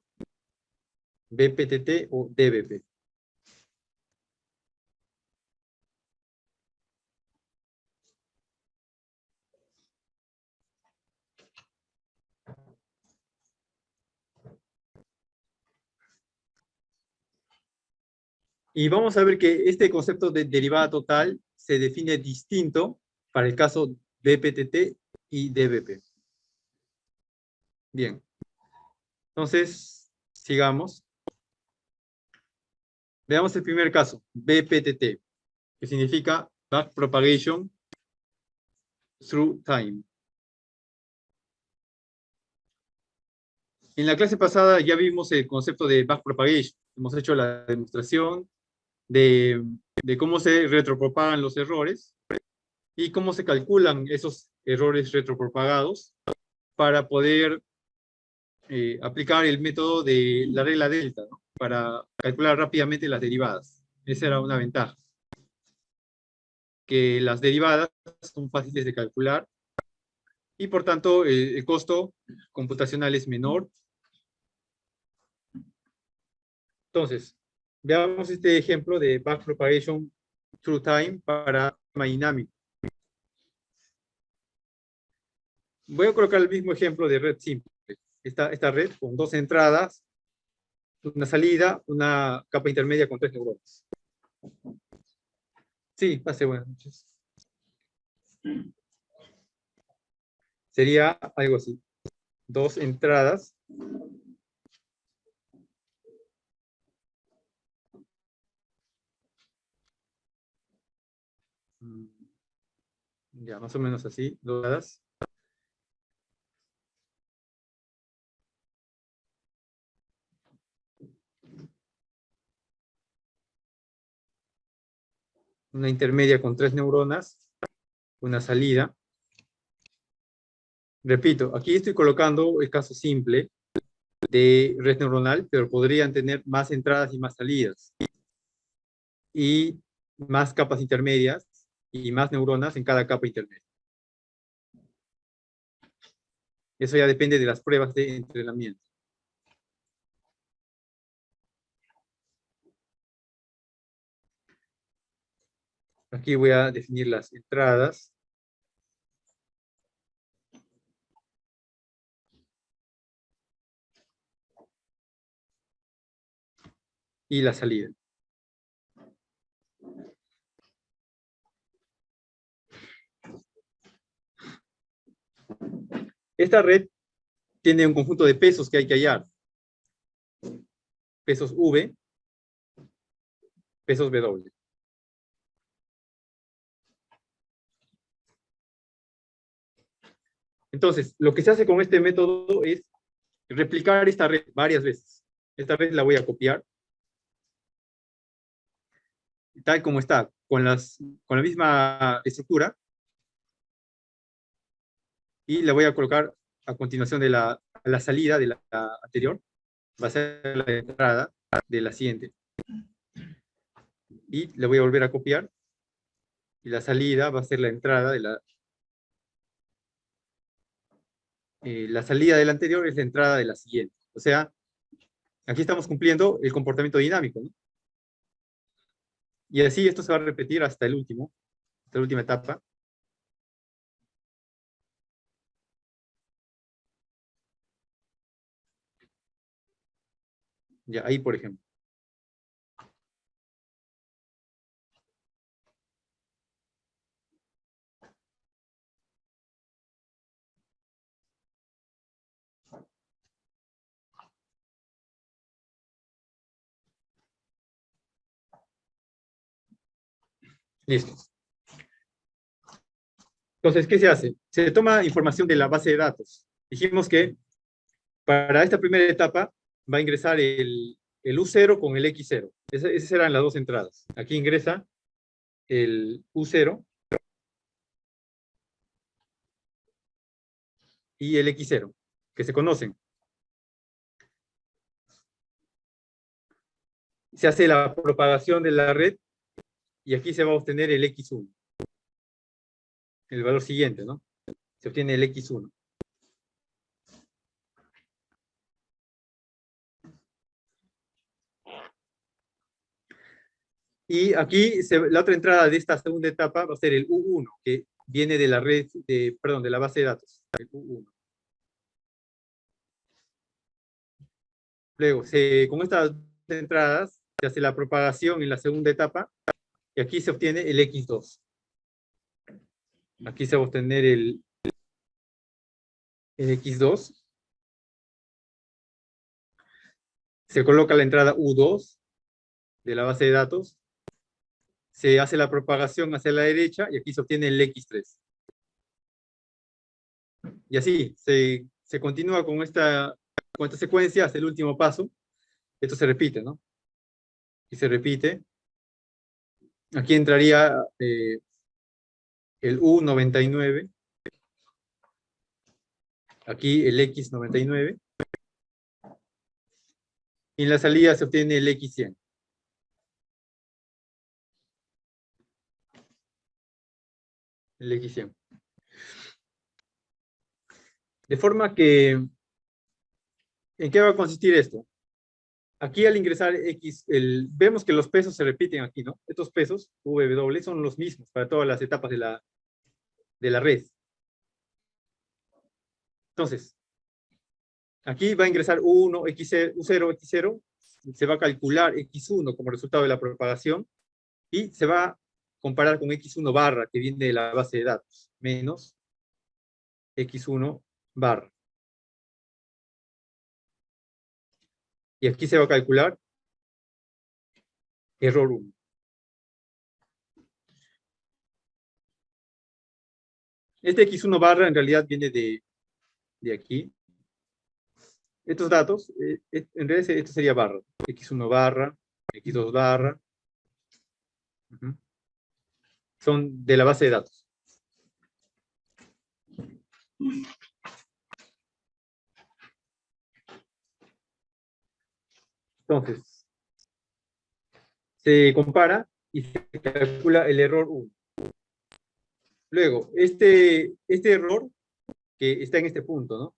BPTT o DBP. Y vamos a ver que este concepto de derivada total se define distinto para el caso BPTT y DBP. Bien. Entonces, sigamos. Veamos el primer caso, BPTT, que significa Backpropagation Through Time. En la clase pasada ya vimos el concepto de backpropagation. Hemos hecho la demostración de cómo se retropropagan los errores y cómo se calculan esos errores retropropagados para poder aplicar el método de la regla delta, ¿no? Para calcular rápidamente las derivadas. Esa era una ventaja. Que las derivadas son fáciles de calcular y por tanto el costo computacional es menor. Entonces, veamos este ejemplo de backpropagation through time para sistema dinámico. Voy a colocar el mismo ejemplo de red simple. Esta red con dos entradas, una salida, una capa intermedia con 3 neuronas. Sí, pase buenas noches. Sería algo así. Dos entradas. Ya, más o menos así, dos entradas. una intermedia con 3 neuronas, una salida. Repito, aquí estoy colocando el caso simple de red neuronal, pero podrían tener más entradas y más salidas, y más capas intermedias, y más neuronas en cada capa intermedia. Eso ya depende de las pruebas de entrenamiento. Aquí voy a definir las entradas. Y la salida. Esta red tiene un conjunto de pesos que hay que hallar. Pesos V, pesos W. Entonces, lo que se hace con este método es replicar esta red varias veces. Esta red la voy a copiar, tal como está, con la misma estructura, y la voy a colocar a continuación de la salida de la anterior. Va a ser la entrada de la siguiente. Y la voy a volver a copiar, y la salida va a ser la entrada de la salida de la anterior es la entrada de la siguiente. O sea, aquí estamos cumpliendo el comportamiento dinámico, ¿no? Y así esto se va a repetir hasta el último, hasta la última etapa. Ya, ahí por ejemplo. Listo. Entonces, ¿qué se hace? Se toma información de la base de datos. Dijimos que para esta primera etapa va a ingresar el U0 con el X0. Esas serán las dos entradas. Aquí ingresa el U0 y el X0, que se conocen. Se hace la propagación de la red y aquí se va a obtener el X1. El valor siguiente, ¿no? Se obtiene el X1. Y aquí la otra entrada de esta segunda etapa va a ser el U1, que viene de la red, perdón, de la base de datos. El U1. Luego, con estas entradas se hace la propagación en la segunda etapa y aquí se obtiene el X2. Aquí se va a obtener el X2. Se coloca la entrada U2 de la base de datos. Se hace la propagación hacia la derecha y aquí se obtiene el X3. Y así se continúa con esta secuencia hasta el último paso. Esto se repite, ¿no? Y se repite. Aquí entraría el U99. Aquí el X99. Y en la salida se obtiene el X100. El X100. De forma que, ¿en qué va a consistir esto? Aquí al ingresar X, vemos que los pesos se repiten aquí, ¿no? Estos pesos, W, son los mismos para todas las etapas de la red. Entonces, aquí va a ingresar U1, U0, X0, se va a calcular X1 como resultado de la propagación, y se va a comparar con X1 barra, que viene de la base de datos, menos X1 barra. Y aquí se va a calcular error 1. Este X1 barra en realidad viene de aquí. Estos datos, en realidad esto sería barra. X1 barra, X2 barra. son de la base de datos. Entonces, se compara y se calcula el error 1. Luego, este error que está en este punto, ¿no?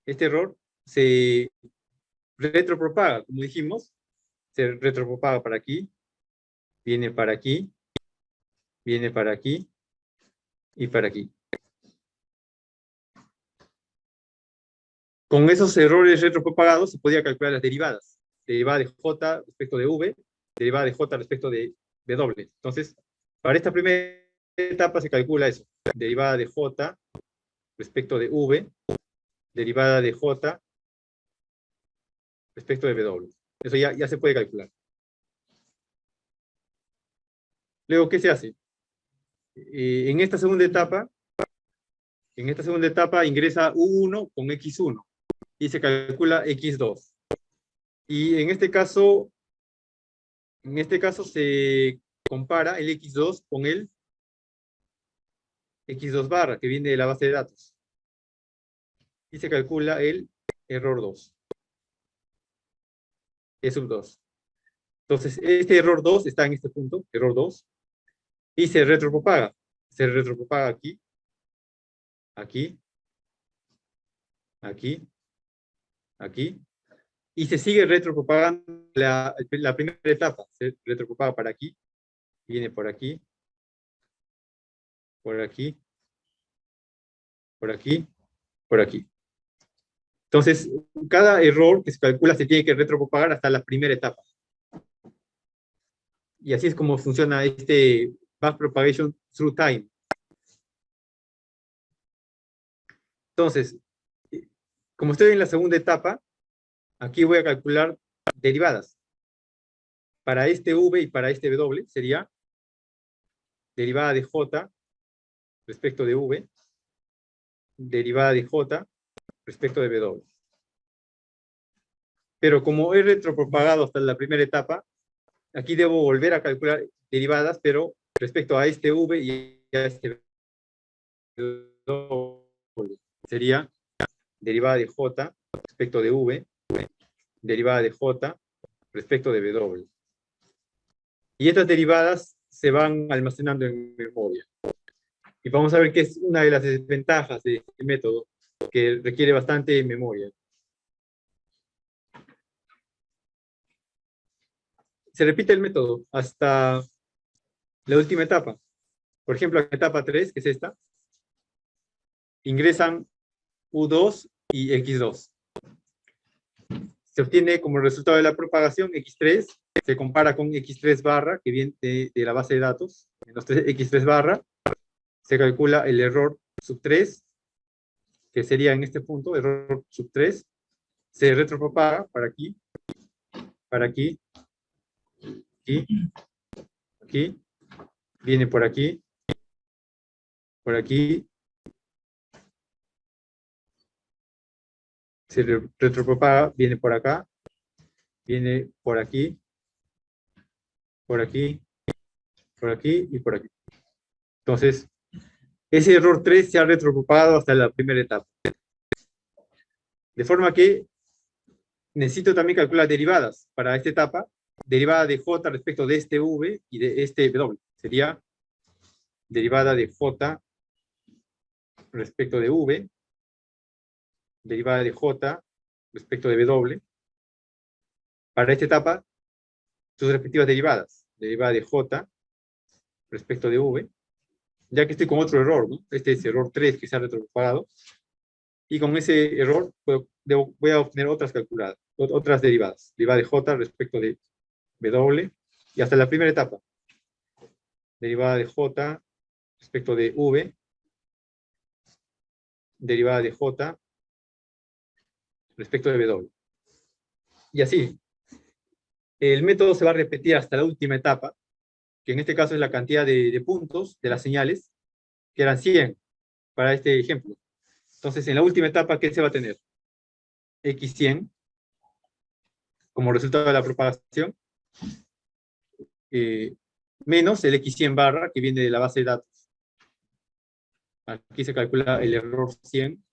Este error se retropropaga, como dijimos, se retropropaga para aquí, viene para aquí, viene para aquí y para aquí. Con esos errores retropropagados se podía calcular las derivadas. Derivada de J respecto de V, derivada de J respecto de W. Entonces, para esta primera etapa se calcula eso. Derivada de J respecto de V, derivada de J respecto de W. Eso ya se puede calcular. Luego, ¿qué se hace? En esta segunda etapa ingresa U1 con X1 y se calcula X2. Y en este caso se compara el X2 con el X2 barra, que viene de la base de datos. Y se calcula el error 2. E sub 2. Entonces, este error 2 está en este punto, error 2, y se retropropaga. Se retropropaga aquí, aquí, aquí, aquí, y se sigue retropropagando la primera etapa. Se retropropaga para aquí, viene por aquí, por aquí, por aquí, por aquí. Entonces, cada error que se calcula se tiene que retropropagar hasta la primera etapa. Y así es como funciona este backpropagation through time. Entonces, como estoy en la segunda etapa, aquí voy a calcular derivadas. Para este V y para este W sería derivada de J respecto de V, derivada de J respecto de W. Pero como he retropropagado hasta la primera etapa, aquí debo volver a calcular derivadas, pero respecto a este V y a este W. Sería derivada de J respecto de V, derivada de J respecto de W. Y estas derivadas se van almacenando en memoria. Y vamos a ver qué es una de las desventajas de este método, que requiere bastante memoria. Se repite el método hasta la última etapa. Por ejemplo, la etapa 3, que es esta, ingresan U2 y X2. Se obtiene como resultado de la propagación X3, se compara con X3 barra, que viene de la base de datos. En los X3 barra se calcula el error sub 3, que sería en este punto, error sub 3, se retropropaga para aquí, aquí, aquí, viene por aquí, se retropropaga, viene por acá, viene por aquí, por aquí, por aquí y por aquí. Entonces, ese error 3 se ha retropropagado hasta la primera etapa. De forma que necesito también calcular derivadas para esta etapa. Derivada de J respecto de este V y de este W. Sería derivada de J respecto de V, derivada de J respecto de W. Para esta etapa, sus respectivas derivadas. Derivada de J respecto de V, ya que estoy con otro error, ¿no? Este es error 3 que se ha retropropagado. Y con ese error voy a obtener otras calculadas, otras derivadas. Derivada de J respecto de W, y hasta la primera etapa. Derivada de J respecto de V, derivada de J respecto de W. Y así. El método se va a repetir hasta la última etapa, que en este caso es la cantidad de puntos de las señales, que eran 100 para este ejemplo. Entonces, en la última etapa, ¿qué se va a tener? X100 como resultado de la propagación. menos el X100 barra que viene de la base de datos. Aquí se calcula el error 100.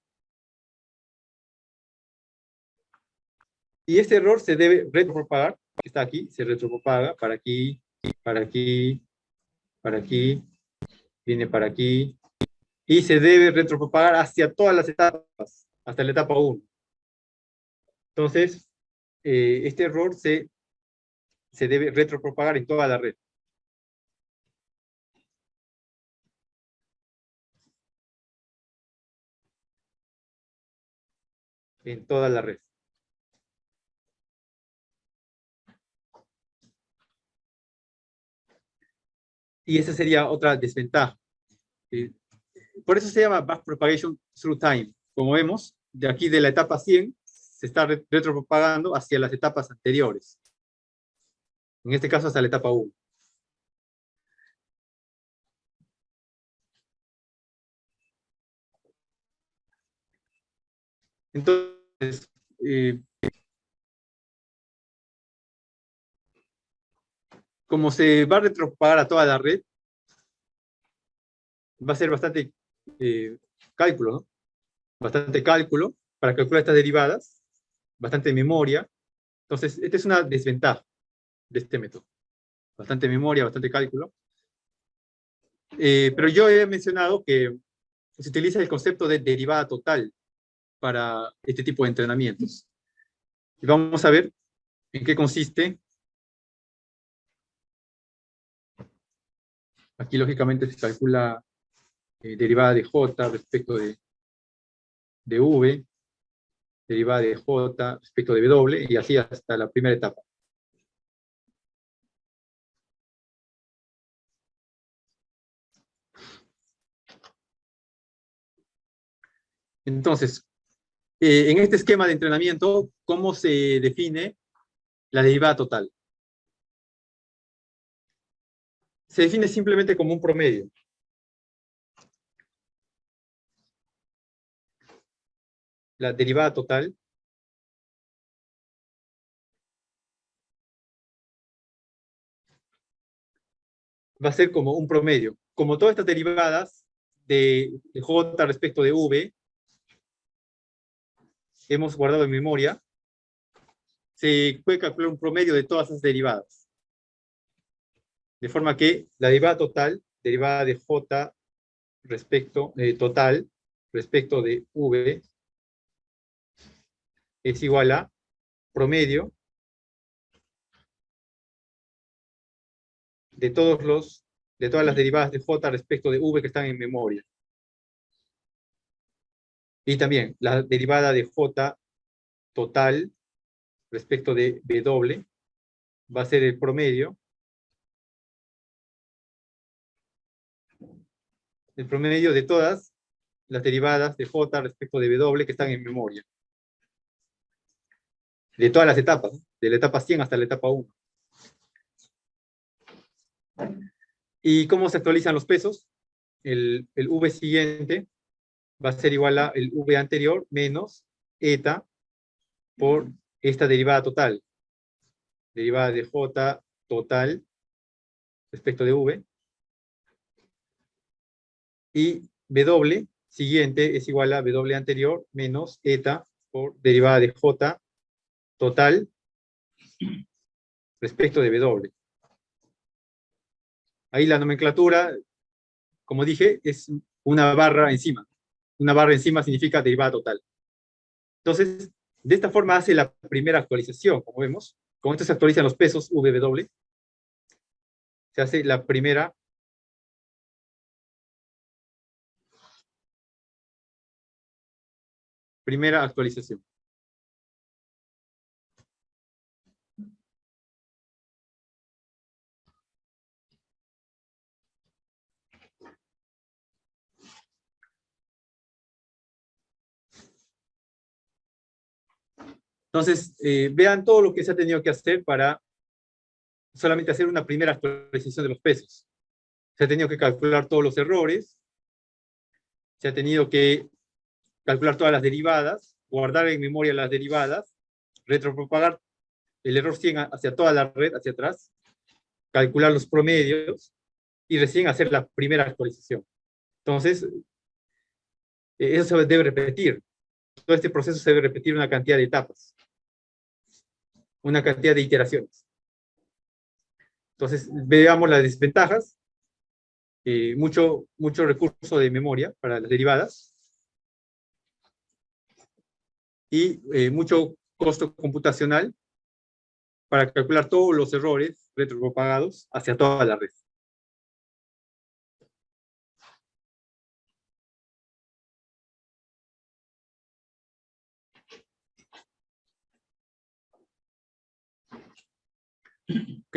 Y este error se debe retropropagar, que está aquí, se retropropaga para aquí, para aquí, para aquí, viene para aquí, y se debe retropropagar hacia todas las etapas, hasta la etapa 1. Entonces, este error se debe retropropagar en toda la red. En toda la red. Y esa sería otra desventaja. Por eso se llama backpropagation through time. Como vemos, de aquí de la etapa 100 se está retropropagando hacia las etapas anteriores. En este caso hasta la etapa 1. Entonces, como se va a retropropagar a toda la red, va a ser bastante cálculo, ¿no? Bastante cálculo para calcular estas derivadas, bastante memoria. Entonces, esta es una desventaja de este método. Bastante memoria, bastante cálculo. Pero yo he mencionado que se utiliza el concepto de derivada total para este tipo de entrenamientos. Y vamos a ver en qué consiste. Aquí, lógicamente, se calcula derivada de J respecto de V, derivada de J respecto de W, y así hasta la primera etapa. Entonces, en este esquema de entrenamiento, ¿cómo se define la derivada total? Se define simplemente como un promedio. La derivada total va a ser como un promedio. Como todas estas derivadas de J respecto de V, hemos guardado en memoria, se puede calcular un promedio de todas esas derivadas. De forma que la derivada total, derivada de J respecto, total, respecto de V, es igual a promedio de todas las derivadas de J respecto de V que están en memoria. Y también la derivada de J total respecto de W va a ser el promedio de todas las derivadas de J respecto de W que están en memoria. De todas las etapas, ¿no? De la etapa 100 hasta la etapa 1. ¿Y cómo se actualizan los pesos? El V siguiente va a ser igual a el V anterior menos eta por esta derivada total. Derivada de J total respecto de V. Y W siguiente es igual a W anterior menos eta por derivada de J total respecto de W. Ahí la nomenclatura, como dije, es una barra encima. Una barra encima significa derivada total. Entonces, de esta forma hace la primera actualización, como vemos. Con esto se actualizan los pesos VW. Se hace la primera actualización. Entonces, vean todo lo que se ha tenido que hacer para solamente hacer una primera actualización de los pesos. Se ha tenido que calcular todos los errores, se ha tenido que calcular todas las derivadas, guardar en memoria las derivadas, retropropagar el error 100 hacia toda la red, hacia atrás, calcular los promedios y recién hacer la primera actualización. Entonces, eso se debe repetir. Todo este proceso se debe repetir una cantidad de etapas, una cantidad de iteraciones. Entonces, veamos las desventajas. Mucho recurso de memoria para las derivadas y mucho costo computacional para calcular todos los errores retropropagados hacia toda la red. ¿Ok?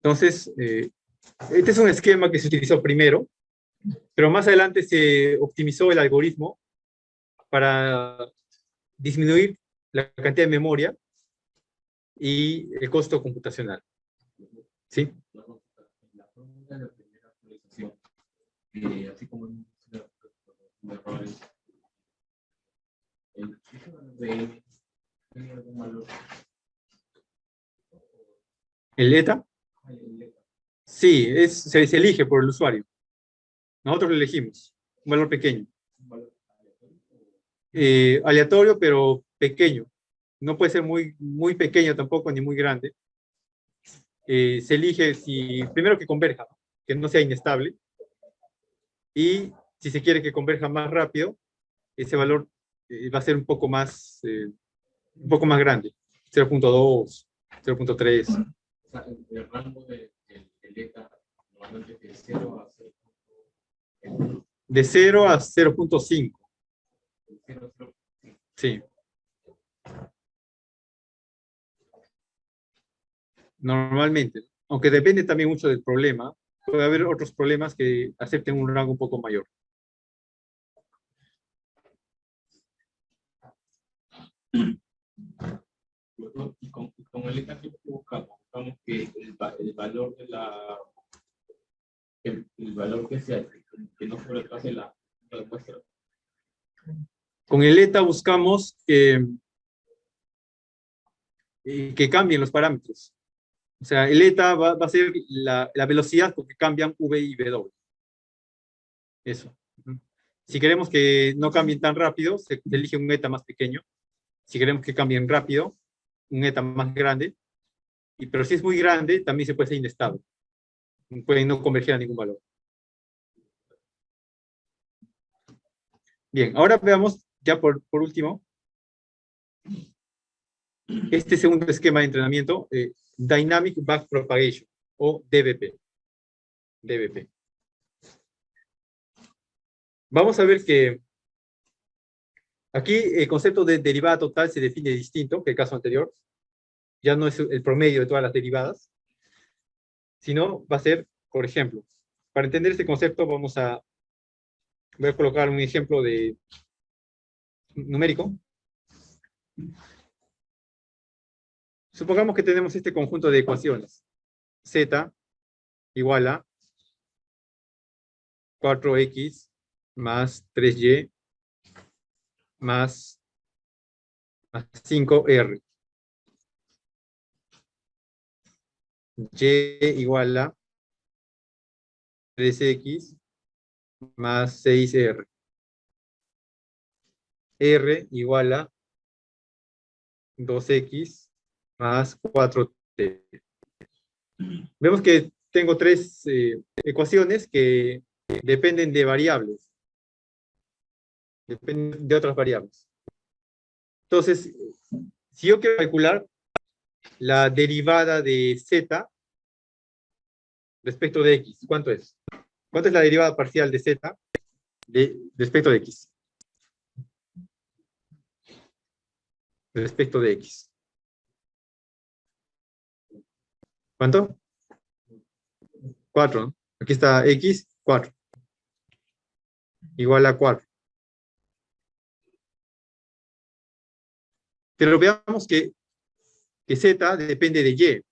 Entonces, este es un esquema que se utilizó primero, pero más adelante se optimizó el algoritmo para disminuir la cantidad de memoria y el costo computacional. ¿Sí? La fórmula de la primera actualización, así como en errores, el de ¿tiene algún valor? ¿El ETA? Sí, se elige por el usuario. Nosotros lo elegimos, un valor pequeño. Aleatorio, pero pequeño. No puede ser muy pequeño tampoco, ni muy grande. Se elige primero que converja, que no sea inestable. Y si se quiere que converja más rápido, ese valor va a ser un poco más grande. 0.2, 0.3. O sea, el rango del ETA normalmente de 0 a 0. De 0 a 0.5. Sí. Normalmente. Aunque depende también mucho del problema. Puede haber otros problemas que acepten un rango un poco mayor. Y con el ETA que buscamos que el valor de el valor que sea, que no sobrepase la muestra. Con el ETA buscamos que cambien los parámetros. O sea, el ETA va a ser la velocidad porque cambian V y W. Eso. Si queremos que no cambien tan rápido, se elige un ETA más pequeño. Si queremos que cambien rápido, un ETA más grande. Pero si es muy grande, también se puede ser inestable. Puede no converger a ningún valor. Bien, ahora veamos, ya por último, este segundo esquema de entrenamiento, Dynamic Backpropagation, o DBP. Vamos a ver que aquí el concepto de derivada total se define distinto que el caso anterior. Ya no es el promedio de todas las derivadas, sino va a ser, por ejemplo, para entender este concepto voy a colocar un ejemplo de numérico. Supongamos que tenemos este conjunto de ecuaciones. Z igual a 4x más 3y más 5r. Y igual a 3x más 6r. R igual a 2x más 4t. Vemos que tengo tres ecuaciones que dependen de variables. Dependen de otras variables. Entonces, si yo quiero calcular la derivada de z respecto de x, ¿cuánto es? ¿Cuánto es la derivada parcial de z respecto de x? Respecto de x. ¿Cuánto? 4, ¿no? Aquí está x, 4. Igual a 4. Pero veamos que z depende de y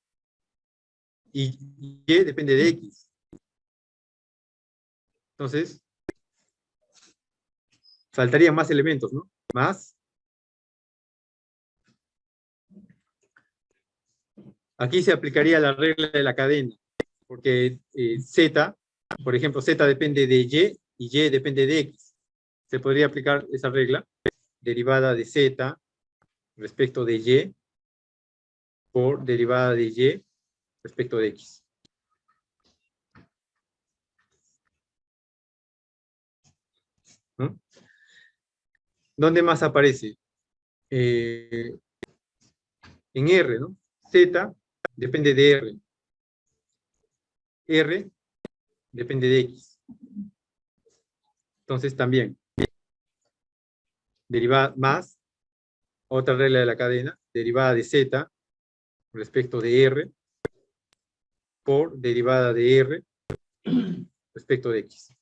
y depende de x. Entonces, faltarían más elementos, ¿no? Más. Aquí se aplicaría la regla de la cadena, porque Z, por ejemplo, Z depende de y Y depende de X. Se podría aplicar esa regla, derivada de Z respecto de Y por derivada de Y respecto de X. ¿No? ¿Dónde más aparece? En R, ¿no? Z depende de R. R depende de X. Entonces también, derivada más, otra regla de la cadena, derivada de Z respecto de R por derivada de R respecto de X.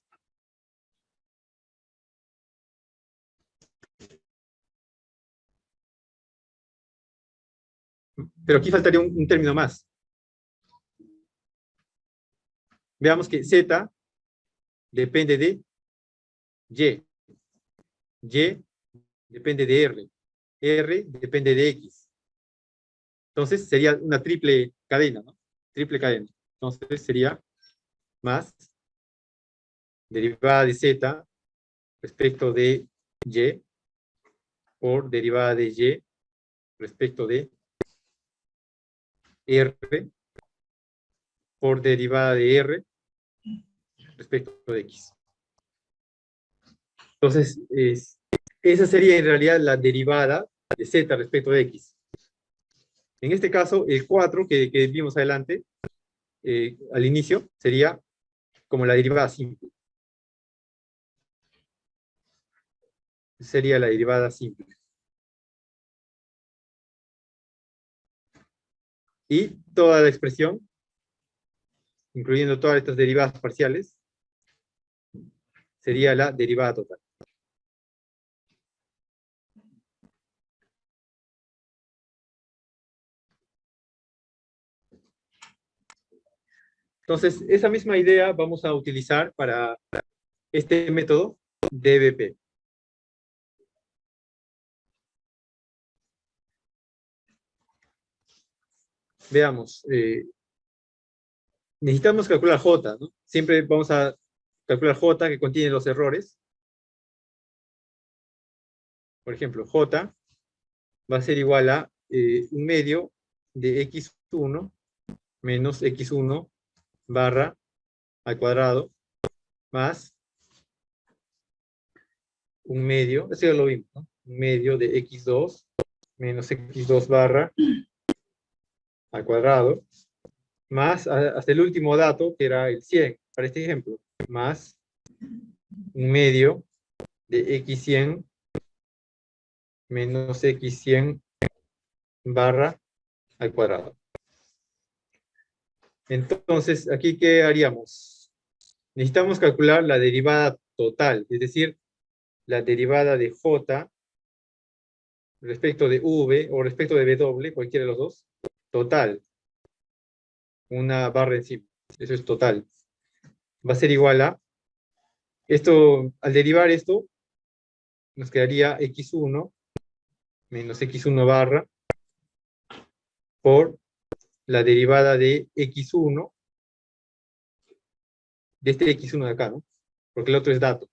Pero aquí faltaría un término más. Veamos que Z depende de Y. Y depende de R. R depende de X. Entonces sería una triple cadena, ¿no? Triple cadena. Entonces sería más derivada de Z respecto de Y por derivada de Y respecto de R por derivada de R respecto de X. Entonces, esa sería en realidad la derivada de Z respecto de X. En este caso, el 4 que vimos adelante, al inicio, sería como la derivada simple. Sería la derivada simple. Y toda la expresión, incluyendo todas estas derivadas parciales, sería la derivada total. Entonces, esa misma idea vamos a utilizar para este método DBP. Veamos, necesitamos calcular J, ¿no? Siempre vamos a calcular J que contiene los errores. Por ejemplo, J va a ser igual a 1/2 de x1 menos x1 barra al cuadrado más 1/2, eso ya lo vimos, ¿no? 1/2 de x2 menos x2 barra al cuadrado más hasta el último dato, que era el 100, para este ejemplo, más 1/2 de x100 menos x100 barra al cuadrado. Entonces, ¿aquí qué haríamos? Necesitamos calcular la derivada total, es decir, la derivada de J respecto de V o respecto de W, cualquiera de los dos, total. Una barra encima, eso es total. Va a ser igual a, esto, al derivar esto, nos quedaría x1 menos x1 barra por la derivada de x1, de este x1 de acá, ¿no? Porque el otro es dato.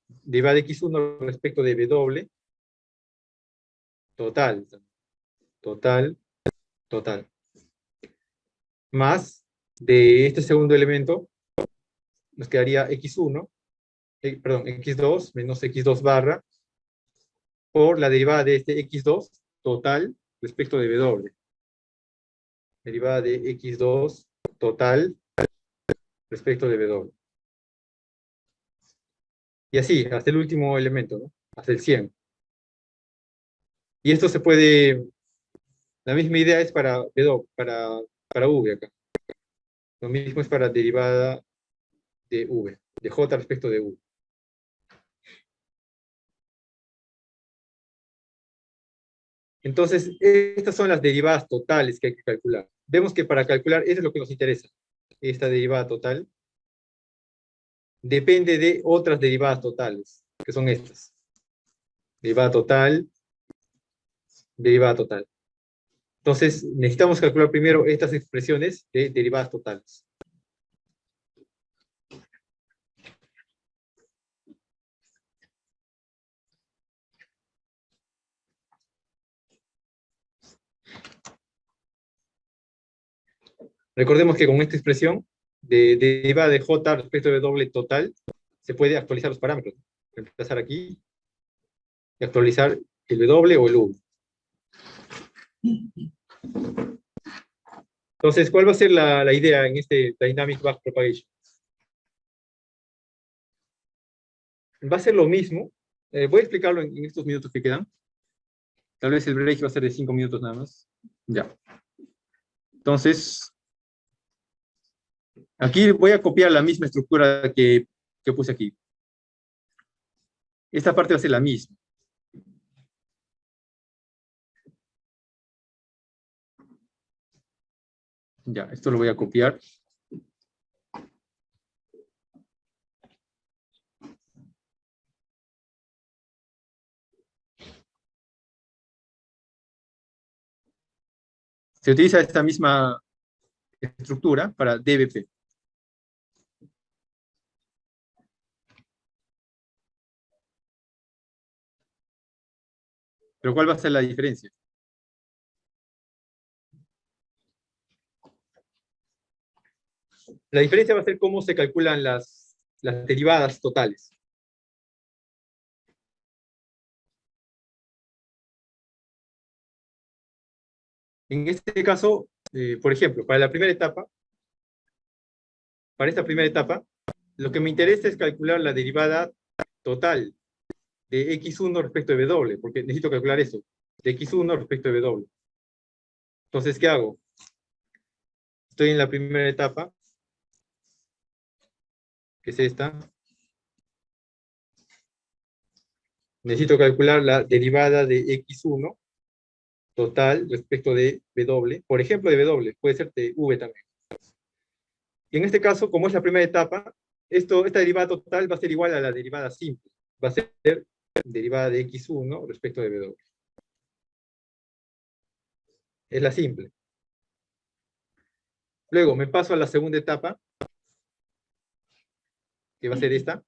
Derivada de x1 respecto de W, total, total, total. Más de este segundo elemento, nos quedaría x1, perdón, x2 menos x2 barra por la derivada de este x2 total respecto de W. Derivada de x2 total respecto de W. Y así, hasta el último elemento, ¿no? Hasta el 100. Y esto se puede, la misma idea es para W, para V acá. Lo mismo es para derivada de V, de J respecto de V. Entonces, estas son las derivadas totales que hay que calcular. Vemos que para calcular, eso es lo que nos interesa, esta derivada total, depende de otras derivadas totales, que son estas. Derivada total, derivada total. Entonces, necesitamos calcular primero estas expresiones de derivadas totales. Recordemos que con esta expresión de derivada de j respecto de w total, se puede actualizar los parámetros. Reemplazar aquí y actualizar el w o el u. Entonces, ¿cuál va a ser la idea en este Dynamic Backpropagation? Va a ser lo mismo. Voy a explicarlo en estos minutos que quedan. Tal vez el break va a ser de 5 minutos nada más. Ya. Entonces, aquí voy a copiar la misma estructura que puse aquí. Esta parte va a ser la misma. Ya, esto lo voy a copiar. Se utiliza esta misma estructura para DBP. Pero ¿cuál va a ser la diferencia? La diferencia va a ser cómo se calculan las derivadas totales. En este caso, por ejemplo, para la primera etapa, para esta primera etapa, lo que me interesa es calcular la derivada total de x1 respecto de w, porque necesito calcular eso, de x1 respecto de w. Entonces, ¿qué hago? Estoy en la primera etapa, que es esta. Necesito calcular la derivada de x1 total respecto de w, por ejemplo de w, puede ser de v también. Y en este caso, como es la primera etapa, esta derivada total va a ser igual a la derivada simple. Va a ser derivada de x1 respecto de w. Es la simple. Luego me paso a la segunda etapa, que va a ser esta.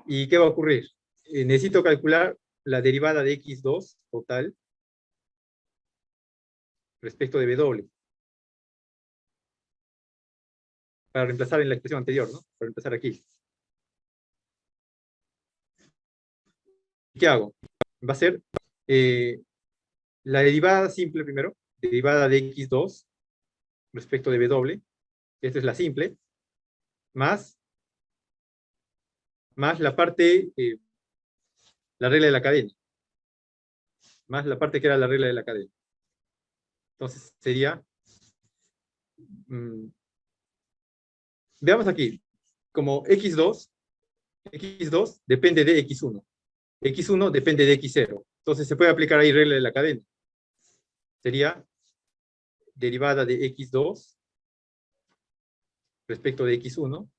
¿Y qué va a ocurrir? Necesito calcular la derivada de x2 total respecto de w. Para reemplazar en la expresión anterior, ¿no? Para reemplazar aquí. ¿Qué hago? Va a ser la derivada simple primero, derivada de x2 respecto de w, esta es la simple, más la parte, la regla de la cadena, más la parte que era la regla de la cadena. Entonces sería, veamos aquí, como x2 depende de x1, x1 depende de x0, entonces se puede aplicar ahí regla de la cadena. Sería derivada de x2 respecto de x1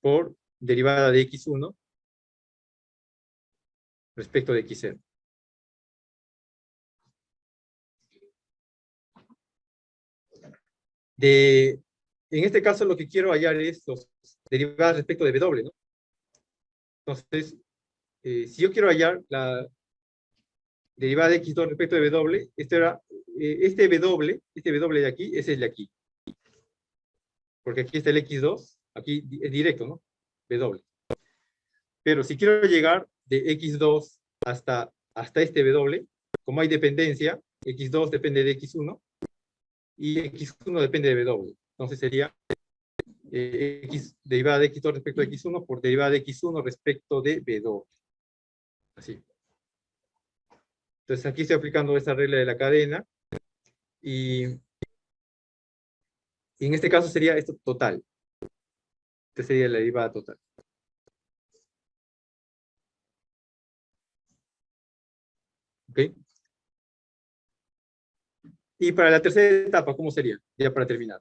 por derivada de x1 respecto de x0. En este caso lo que quiero hallar es los derivadas respecto de w, ¿no? Entonces, si yo quiero hallar la derivada de x2 respecto de w, este w de aquí es el de aquí. Porque aquí está el x2, aquí es directo, ¿no? W. Pero si quiero llegar de x2 hasta este w, como hay dependencia, x2 depende de x1 y x1 depende de w. Entonces sería derivada de x2 respecto de x1 por derivada de x1 respecto de w. Así. Entonces aquí estoy aplicando esta regla de la cadena y en este caso sería esto total. Esta sería la derivada total. ¿Ok? Y para la tercera etapa, ¿cómo sería? Ya para terminar.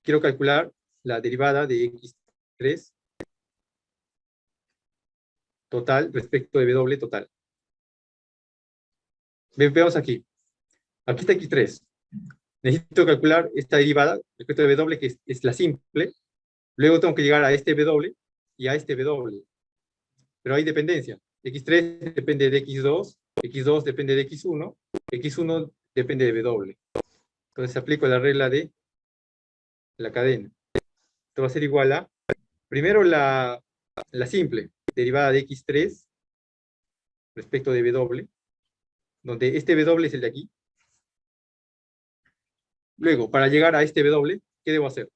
Quiero calcular la derivada de x3 total respecto de w total. Veamos aquí. Aquí está x3. Necesito calcular esta derivada respecto de w, que es la simple. Luego tengo que llegar a este w y a este w. Pero hay dependencia. x3 depende de x2, x2 depende de x1, x1 depende de w. Entonces aplico la regla de la cadena. Esto va a ser igual a, primero la simple, derivada de x3 respecto de w, donde este w es el de aquí. Luego, para llegar a este w, ¿qué debo hacer?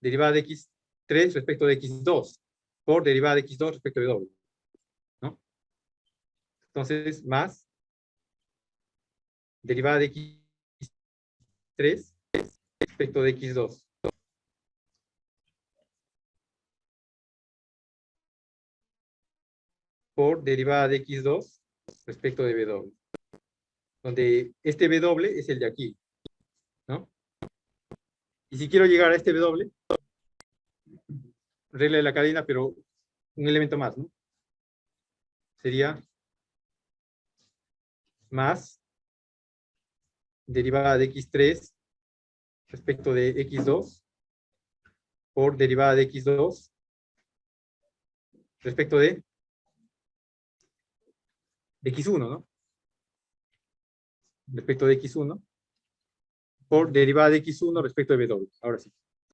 Derivada de x3 respecto de x2 por derivada de x2 respecto de w, ¿no? Entonces, más derivada de x3 respecto de x2 por derivada de x2 respecto de w, donde este w es el de aquí, ¿no? Y si quiero llegar a este w, regla de la cadena, pero un elemento más, ¿no? Sería más derivada de x3 respecto de x2 por derivada de x2 respecto de x1, ¿no? Respecto de x1 por derivada de x1 respecto de w. Ahora sí.